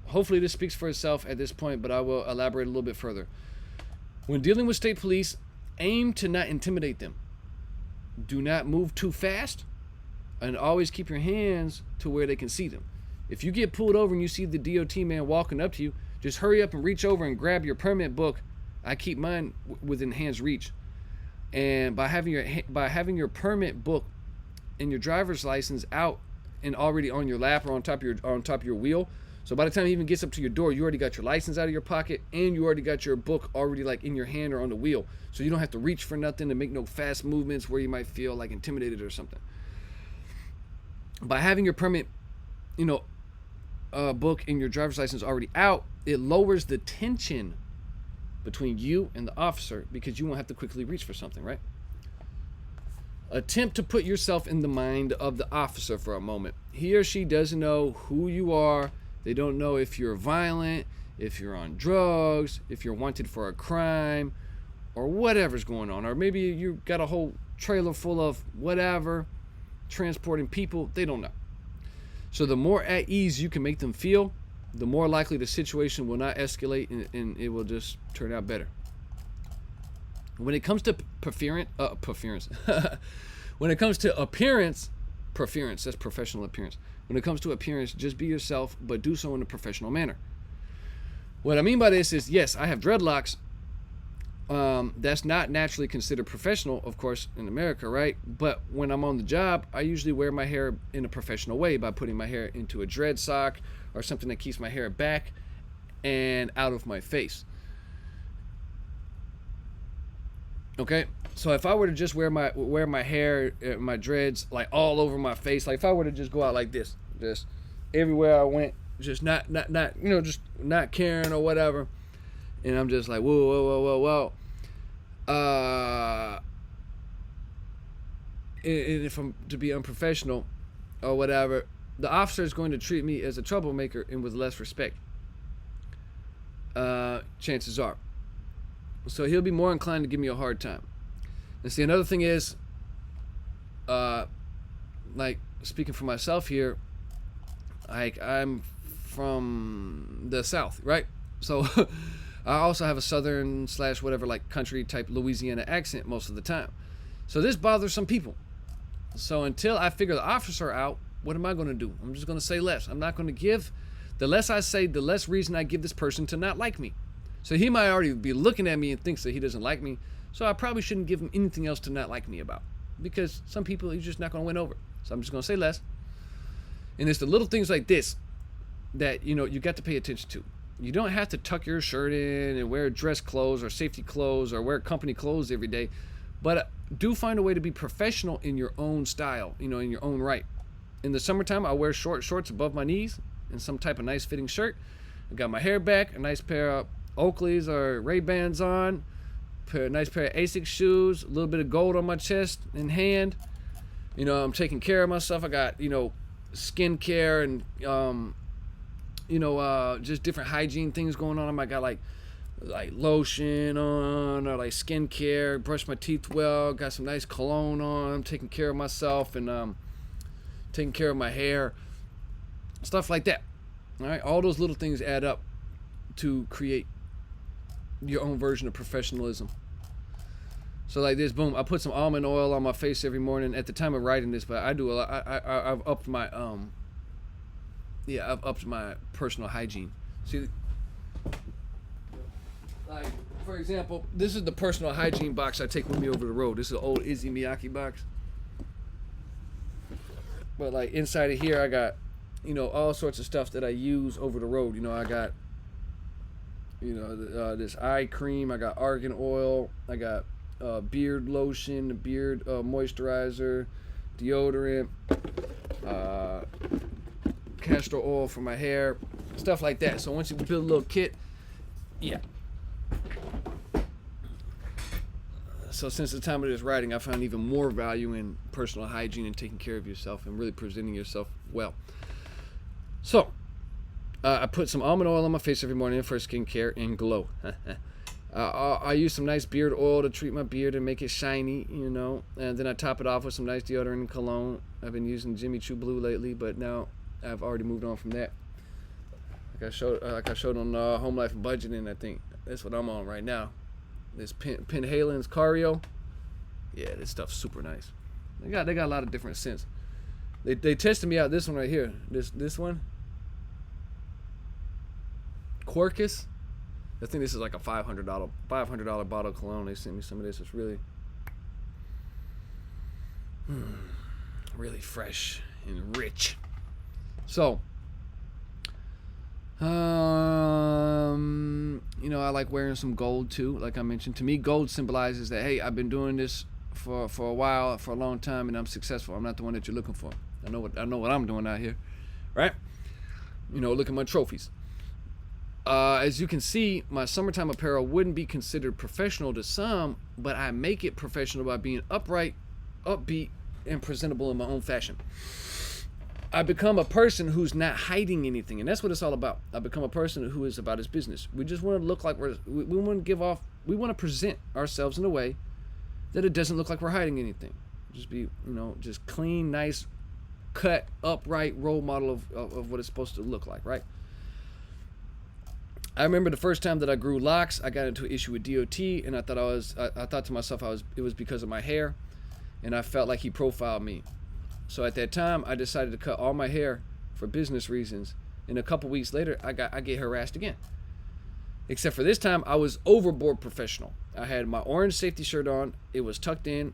Speaker 1: Hopefully this speaks for itself at this point, but I will elaborate a little bit further. When dealing with state police, aim to not intimidate them. Do not move too fast, and always keep your hands to where they can see them. If you get pulled over and you see the DOT man walking up to you, just hurry up and reach over and grab your permit book. I keep mine within hand's reach. And by having your permit book and your driver's license out and already on your lap or on top of your wheel, so by the time he even gets up to your door, you already got your license out of your pocket and you already got your book already like in your hand or on the wheel. So you don't have to reach for nothing to make no fast movements where you might feel like intimidated or something. By having your permit, book and your driver's license already out, it lowers the tension between you and the officer because you won't have to quickly reach for something, right? Attempt to put yourself in the mind of the officer for a moment. He or she doesn't know who you are. They don't know if you're violent, if you're on drugs, if you're wanted for a crime, or whatever's going on. Or maybe you got a whole trailer full of whatever, transporting people. They don't know. So the more at ease you can make them feel, the more likely the situation will not escalate and it will just turn out better. When it comes to when it comes to appearance, that's professional appearance. When it comes to appearance, just be yourself, but do so in a professional manner. What I mean by this is, yes, I have dreadlocks. That's not naturally considered professional, of course, in America, right? But when I'm on the job, I usually wear my hair in a professional way by putting my hair into a dread sock or something that keeps my hair back and out of my face. Okay, so if I were to just wear my hair, my dreads, like all over my face, like if I were to just go out like this, just everywhere I went, just not just not caring or whatever, and I'm just like whoa. And if I'm to be unprofessional or whatever, the officer is going to treat me as a troublemaker and with less respect. Chances are. So he'll be more inclined to give me a hard time. And see, another thing is, like speaking for myself here, like I'm from the South, right? So I also have a southern / whatever, like country type Louisiana accent most of the time. So this bothers some people. So until I figure the officer out, what am I going to do? I'm just going to say less. I'm not going to give. The less I say, the less reason I give this person to not like me. So he might already be looking at me and thinks that he doesn't like me. So I probably shouldn't give him anything else to not like me about. Because some people he's just not going to win over. So I'm just going to say less. And it's the little things like this that, you got to pay attention to. You don't have to tuck your shirt in and wear dress clothes or safety clothes or wear company clothes every day. But do find a way to be professional in your own style, in your own right. In the summertime, I wear short shorts above my knees and some type of nice fitting shirt. I got my hair back, a nice pair of Oakleys or Ray-Bans on, nice pair of Asics shoes, a little bit of gold on my chest and hand. I'm taking care of myself. I got, skincare and, just different hygiene things going on. I got like lotion on or like skincare, brush my teeth well, got some nice cologne on. I'm taking care of myself and taking care of my hair, stuff like that. All right, all those little things add up to create your own version of professionalism. So like this, boom, I put some almond oil on my face every morning. At the time of writing this, but I do a lot. I've upped my I've upped my personal hygiene. See, like for example, this is the personal hygiene box I take with me over the road. This is an old Izzy Miyake box. But like inside of here, I got, all sorts of stuff that I use over the road. I got, this eye cream. I got argan oil. I got beard lotion, beard moisturizer, deodorant, castor oil for my hair, stuff like that. So once you build a little kit, yeah. So since the time of this writing, I found even more value in personal hygiene and taking care of yourself and really presenting yourself well. So I put some almond oil on my face every morning for skincare and glow. I use some nice beard oil to treat my beard and make it shiny, and then I top it off with some nice deodorant and cologne. I've been using Jimmy Choo Blue lately, but now I've already moved on from that. Like I showed on Home Life and Budgeting, I think that's what I'm on right now. This Penhalen's Cario. Yeah, this stuff's super nice. They got a lot of different scents. They tested me out this one right here. This one. Truckerz. I think this is like a $500 bottle of cologne. They sent me some of this. It's really really fresh and rich. So I like wearing some gold too. Like I mentioned, to me, gold symbolizes that, hey, I've been doing this for a while, for a long time, and I'm successful. I'm not the one that you're looking for. I know what I'm doing out here, right? Look at my trophies. As you can see, my summertime apparel wouldn't be considered professional to some, but I make it professional by being upright, upbeat, and presentable in my own fashion. I become a person who's not hiding anything, and that's what it's all about. I become a person who is about his business. We just want to look like we want to give off, we want to present ourselves in a way that it doesn't look like we're hiding anything. Just be, just clean, nice, cut, upright role model of what it's supposed to look like, right? I remember the first time that I grew locks, I got into an issue with DOT, and I thought to myself, it was because of my hair, and I felt like he profiled me. So at that time, I decided to cut all my hair for business reasons. And a couple weeks later, I get harassed again. Except for this time, I was overboard professional. I had my orange safety shirt on. It was tucked in.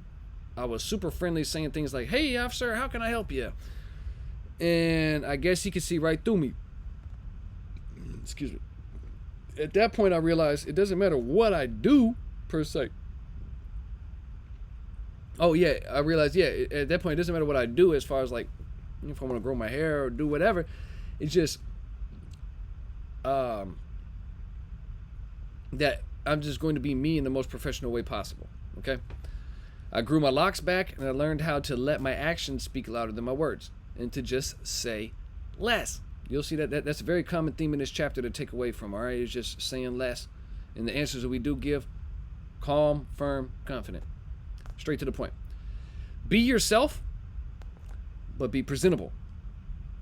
Speaker 1: I was super friendly, saying things like, "Hey, officer, how can I help you?" And I guess he could see right through me. Excuse me. At that point, I realized it doesn't matter what I do, per se. Oh, yeah, I realized, at that point, it doesn't matter what I do as far as, like, if I want to grow my hair or do whatever. It's just that I'm just going to be me in the most professional way possible, okay? I grew my locks back, and I learned how to let my actions speak louder than my words and to just say less. You'll see that's a very common theme in this chapter to take away from, all right? It's just saying less. And the answers that we do give, calm, firm, confident. Straight to the point. Be yourself, but be presentable.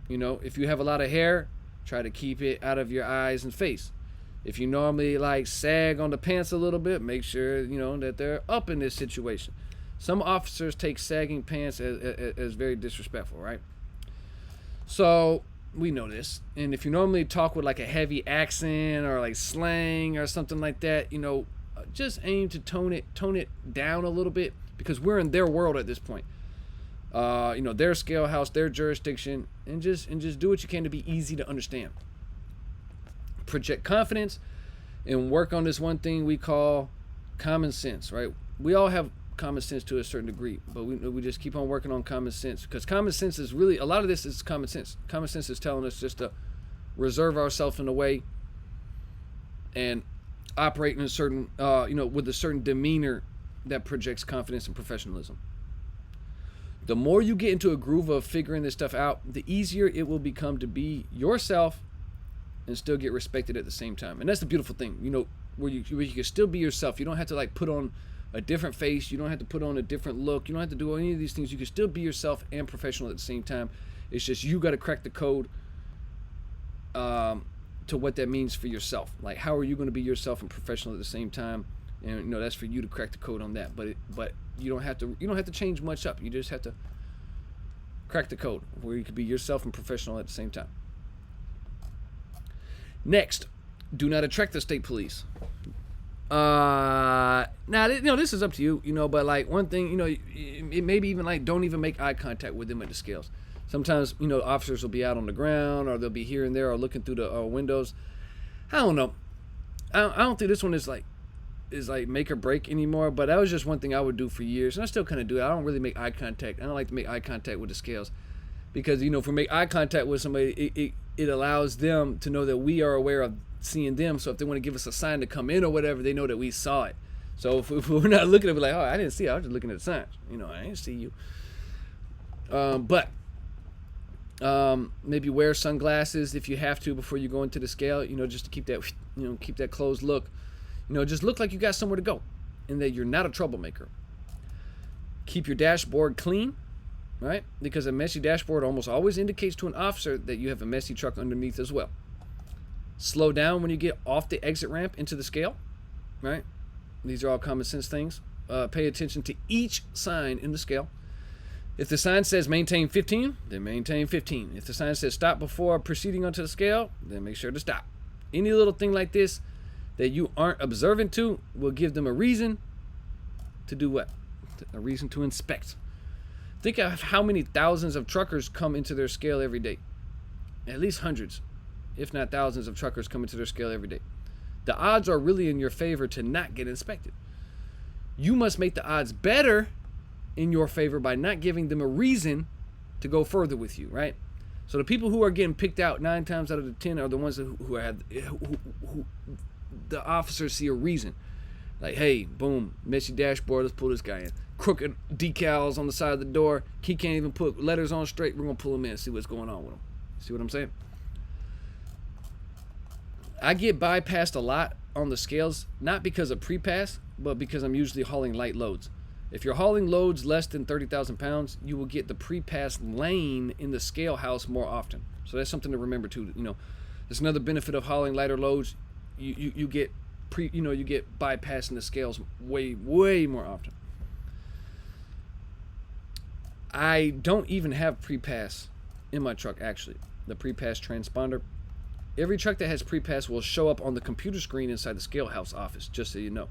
Speaker 1: If you have a lot of hair, try to keep it out of your eyes and face. If you normally like sag on the pants a little bit, make sure that they're up in this situation. Some officers take sagging pants as very disrespectful, right? So we know this. And if you normally talk with like a heavy accent or like slang or something like that, just aim to tone it down a little bit, because we're in their world at this point. Their scale house, their jurisdiction, and just do what you can to be easy to understand. Project confidence and work on this one thing we call common sense, right? We all have common sense to a certain degree, but we just keep on working on common sense, because common sense is really, a lot of this is common sense. Common sense is telling us just to reserve ourselves in a way and operate in a certain, with a certain demeanor that projects confidence and professionalism. The more you get into a groove of figuring this stuff out, the easier it will become to be yourself and still get respected at the same time. And that's the beautiful thing, where you can still be yourself. You don't have to like put on a different face. You don't have to put on a different look. You don't have to do any of these things. You can still be yourself and professional at the same time. It's just you got to crack the code to what that means for yourself. Like, how are you going to be yourself and professional at the same time? And that's for you to crack the code on that. But you don't have to change much up. You just have to crack the code where you can be yourself and professional at the same time. Next, do not attract the state police. Now, this is up to you, but like one thing, it maybe even like don't even make eye contact with them at the scales. Sometimes, officers will be out on the ground, or they'll be here and there, or looking through the windows. I don't know. I don't think this one is like make or break anymore, but that was just one thing I would do for years, and I still kind of do it. I don't really make eye contact. I don't like to make eye contact with the scales, because if we make eye contact with somebody, it allows them to know that we are aware of seeing them. So if they want to give us a sign to come in or whatever, they know that we saw it. So if we're not looking at it, we're like, oh, I didn't see it, I was just looking at the signs. I didn't see you. But maybe wear sunglasses if you have to before you go into the scale, just to keep that closed look. Just look like you got somewhere to go and that you're not a troublemaker. Keep your dashboard clean, right? Because a messy dashboard almost always indicates to an officer that you have a messy truck underneath as well. Slow down when you get off the exit ramp into the scale, right? These are all common sense things. Pay attention to each sign in the scale. If the sign says maintain 15, then maintain 15. If the sign says stop before proceeding onto the scale, then make sure to stop. Any little thing like this that you aren't observant to will give them a reason to do what? A reason to inspect. Think of how many thousands of truckers come into their scale every day. At least hundreds, if not thousands of truckers come into their scale every day. The odds are really in your favor to not get inspected. You must make the odds better in your favor by not giving them a reason to go further with you, right? So the people who are getting picked out 9 times out of the 10 are the ones who the officers see a reason. Like, hey, boom, messy dashboard, let's pull this guy in. Crooked decals on the side of the door, he can't even put letters on straight, we're going to pull him in and see what's going on with him. See what I'm saying? I get bypassed a lot on the scales, not because of pre-pass, but because I'm usually hauling light loads. If you're hauling loads less than 30,000 pounds, you will get the pre-pass lane in the scale house more often. So that's something to remember too. There's another benefit of hauling lighter loads. You get bypassing the scales way more often. I don't even have pre-pass in my truck, actually. The pre-pass transponder. Every truck that has pre-pass will show up on the computer screen inside the scale house office, just so you know.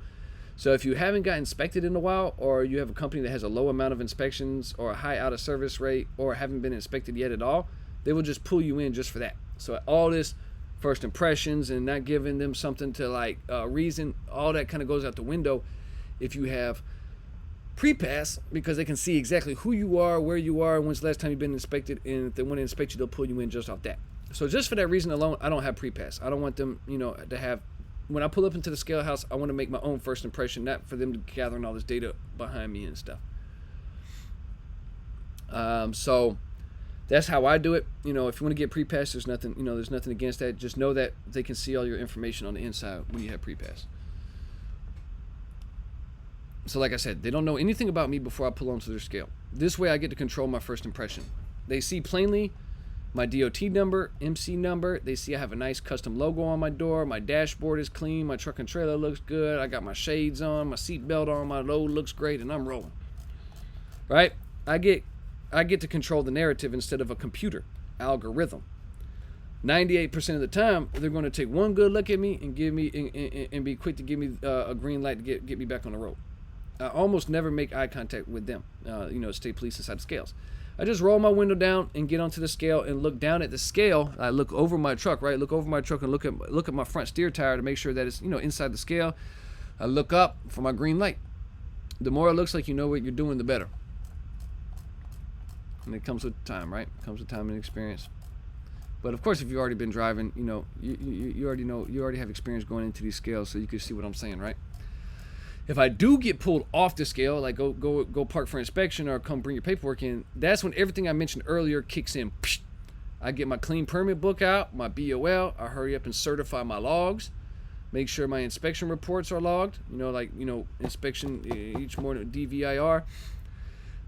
Speaker 1: So if you haven't got inspected in a while, or you have a company that has a low amount of inspections or a high out of service rate, or haven't been inspected yet at all, they will just pull you in just for that. So all this first impressions and not giving them something to reason, all that kind of goes out the window if you have pre-pass, because they can see exactly who you are, where you are, and when's the last time you've been inspected, and if they want to inspect you, they'll pull you in just off that. So just for that reason alone, I don't have pre-pass. I don't want them, to have, when I pull up into the scale house, I want to make my own first impression, not for them to gathering all this data behind me and stuff. So that's how I do it. If you want to get pre-pass, there's nothing against that. Just know that they can see all your information on the inside when you have pre-pass. So like I said, they don't know anything about me before I pull onto their scale. This way I get to control my first impression. They see plainly my DOT number, MC number. They see I have a nice custom logo on my door. My dashboard is clean. My truck and trailer looks good. I got my shades on, my seat belt on, my load looks great, and I'm rolling. Right? I get to control the narrative instead of a computer algorithm. 98% of the time, they're going to take one good look at me and give me and be quick to give me a green light to get me back on the road. I almost never make eye contact with them. State police inside the scales. I just roll my window down and get onto the scale and look down at the scale. I look over my truck, right? Look over my truck and look at my front steer tire to make sure that it's inside the scale. I look up for my green light. The more it looks like you know what you're doing, the better. And it comes with time, right? It comes with time and experience. But of course, if you've already been driving, you already know, you already have experience going into these scales, so you can see what I'm saying, right? If I do get pulled off the scale, like go park for inspection or come bring your paperwork in, that's when everything I mentioned earlier kicks in. I get my clean permit book out, my BOL. I hurry up and certify my logs, make sure my inspection reports are logged. Inspection each morning, DVIR.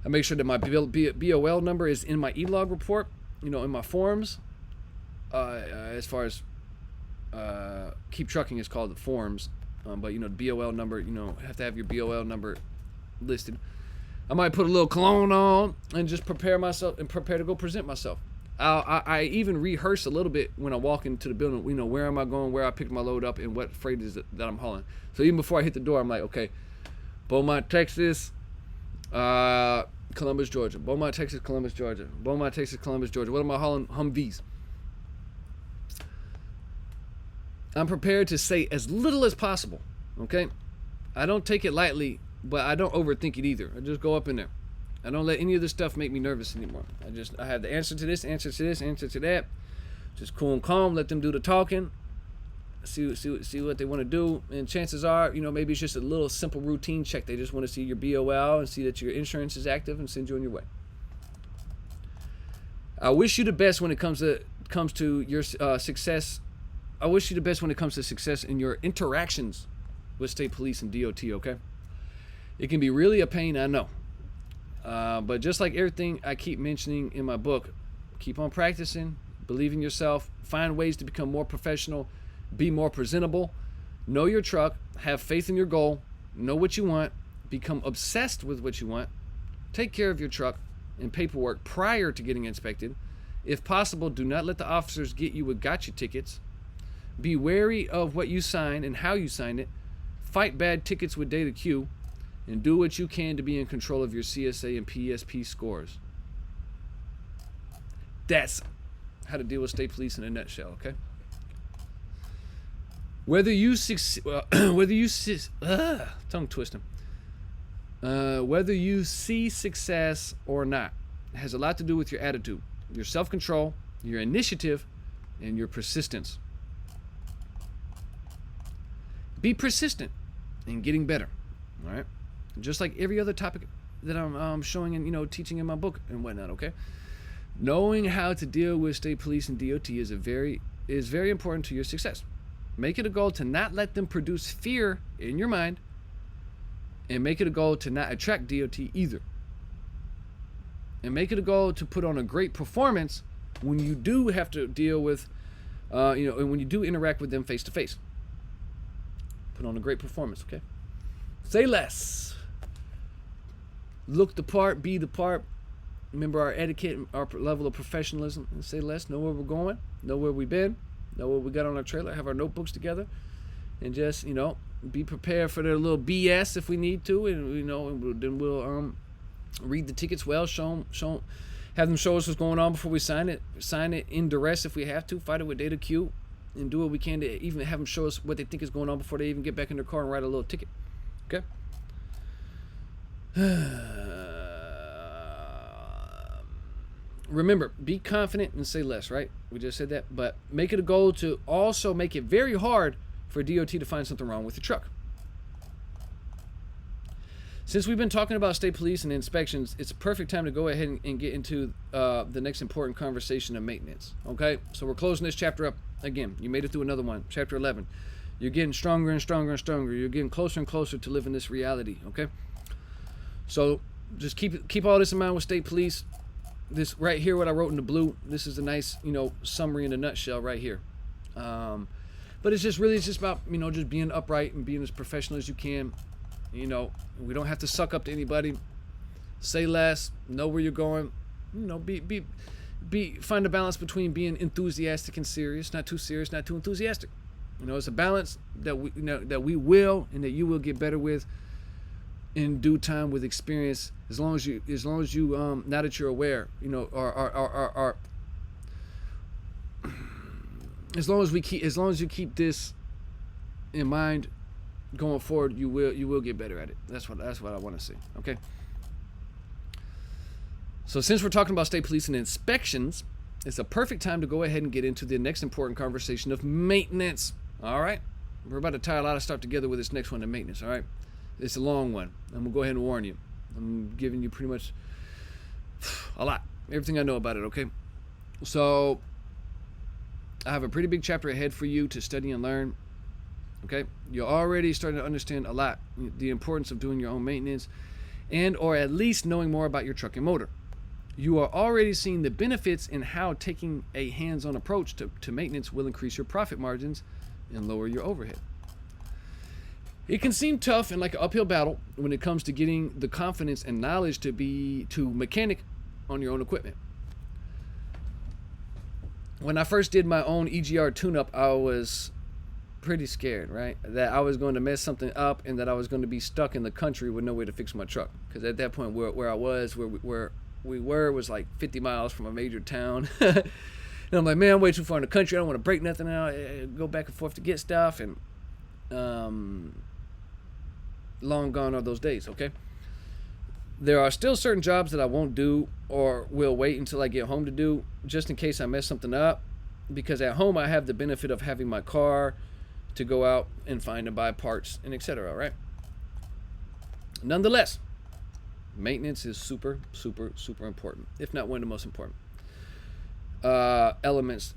Speaker 1: I make sure that my BOL number is in my e-log report. In my forms. As far as Keep Trucking is called the forms. But the BOL number, have to have your BOL number listed. I might put a little cologne on and just prepare to go present myself. I even rehearse a little bit when I walk into the building. Where am I going, where I picked my load up, and what freight is it that I'm hauling. So even before I hit the door, I'm like, okay, Beaumont, Texas, Columbus, Georgia. Beaumont, Texas, Columbus, Georgia. Beaumont, Texas, Columbus, Georgia. What am I hauling? Humvees. I'm prepared to say as little as possible, okay? I don't take it lightly, but I don't overthink it either. I just go up in there. I don't let any of this stuff make me nervous anymore. I have the answer to this, answer to this, answer to that. Just cool and calm, let them do the talking. See what they want to do. And chances are, maybe it's just a little simple routine check. They just want to see your BOL and see that your insurance is active and send you on your way. I wish you the best when it comes to your success. I wish you the best when it comes to success in your interactions with state police and DOT, okay? It can be really a pain, I know. But just like everything I keep mentioning in my book, keep on practicing, believe in yourself, find ways to become more professional, be more presentable, know your truck, have faith in your goal, know what you want, become obsessed with what you want, take care of your truck and paperwork prior to getting inspected. If possible, do not let the officers get you with gotcha tickets. Be wary of what you sign and how you sign it. Fight bad tickets with data Q. And do what you can to be in control of your CSA and PSP scores. That's how to deal with state police in a nutshell, okay? Whether you see success or not, it has a lot to do with your attitude, your self-control, your initiative, and your persistence. Be persistent in getting better, all right? Just like every other topic that I'm showing and teaching in my book and whatnot, okay? Knowing how to deal with state police and DOT is very important to your success. Make it a goal to not let them produce fear in your mind, and make it a goal to not attract DOT either. And make it a goal to put on a great performance when you do have to deal with, and when you do interact with them face to face. Put on a great performance, okay? Say less. Look the part, be the part. Remember our etiquette, our level of professionalism. And say less. Know where we're going. Know where we've been. Know what we got on our trailer. Have our notebooks together. And just, be prepared for their little BS if we need to. And, then we'll read the tickets well. Have them show us what's going on before we sign it. Sign it in duress if we have to. Fight it with data Q. And do what we can to even have them show us what they think is going on before they even get back in their car and write a little ticket. Okay? Remember, be confident and say less, right? We just said that. But make it a goal to also make it very hard for DOT to find something wrong with your truck. Since we've been talking about state police and inspections, it's a perfect time to go ahead and get into the next important conversation of maintenance. Okay? So we're closing this chapter up. Again, you made it through another one. Chapter 11. You're getting stronger and stronger and stronger. You're getting closer and closer to living this reality. Okay? So just keep all this in mind with state police. this right here, what I wrote in the blue, this is a nice, summary in a nutshell right here. But it's just about, just being upright and being as professional as you can. We don't have to suck up to anybody. Say less, know where you're going. Find a balance between being enthusiastic and serious, not too serious, not too enthusiastic. It's a balance that we will and that you will get better with in due time with experience, as long as you now that you're aware, are as long as you keep this in mind going forward, you will get better at it. That's what I want to see. Okay. So since we're talking about state police and inspections, it's a perfect time to go ahead and get into the next important conversation of maintenance. All right. We're about to tie a lot of stuff together with this next one, the maintenance. All right. It's a long one. I'm gonna go ahead and warn you. I'm giving you pretty much a lot, everything I know about it. Okay. So I have a pretty big chapter ahead for you to study and learn. Okay, you're already starting to understand a lot the importance of doing your own maintenance, and or at least knowing more about your truck and motor. You are already seeing the benefits in how taking a hands-on approach to maintenance will increase your profit margins and lower your overhead. It can seem tough and like an uphill battle when it comes to getting the confidence and knowledge to mechanic on your own equipment. When I first did my own EGR tune-up, I was pretty scared, right? That I was going to mess something up and that I was going to be stuck in the country with no way to fix my truck. Because at that point, where we were was like 50 miles from a major town. And I'm like, man, I'm way too far in the country. I don't want to break nothing out. Go back and forth to get stuff. And long gone are those days, okay? There are still certain jobs that I won't do or will wait until I get home to do, just in case I mess something up. Because at home I have the benefit of having my car to go out and find and buy parts and etc. Right? Nonetheless, maintenance is super, super, super important, if not one of the most important elements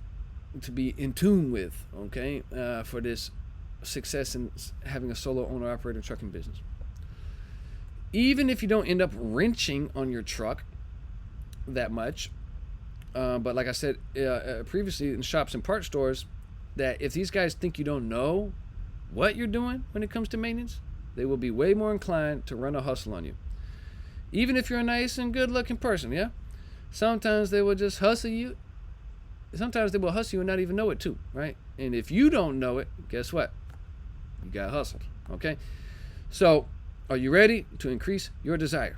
Speaker 1: to be in tune with. Okay, for this success in having a solo owner operator trucking business. Even if you don't end up wrenching on your truck that much, but like I said previously in shops and part stores, that if these guys think you don't know what you're doing when it comes to maintenance, they will be way more inclined to run a hustle on you. Even if you're a nice and good looking person, yeah? Sometimes they will just hustle you. Sometimes they will hustle you and not even know it too, right? And if you don't know it, guess what? You got hustled, okay? So, are you ready to increase your desire?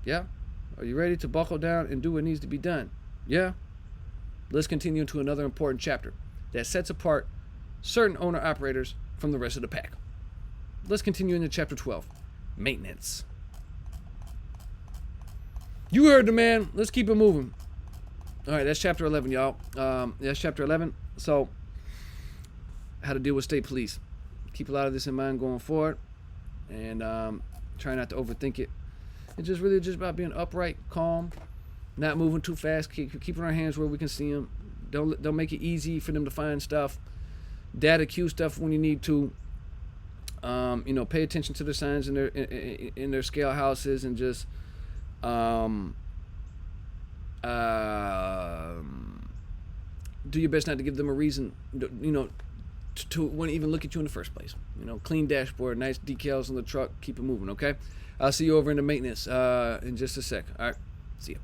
Speaker 1: Yeah? Are you ready to buckle down and do what needs to be done? Yeah? Let's continue to another important chapter that sets apart certain owner-operators from the rest of the pack. Let's continue into chapter 12, maintenance. You heard the man. Let's keep it moving. All right, that's chapter 11, y'all. That's chapter 11. So, how to deal with state police. Keep a lot of this in mind going forward. And try not to overthink it. It's just really just about being upright, calm, not moving too fast, keeping our hands where we can see them. Don't make it easy for them to find stuff. Data queue stuff when you need to. Pay attention to the signs in their scale houses, and just do your best not to give them a reason, to want to even look at you in the first place. Clean dashboard, nice decals on the truck, keep it moving, okay? I'll see you over in the maintenance in just a sec. All right, see ya.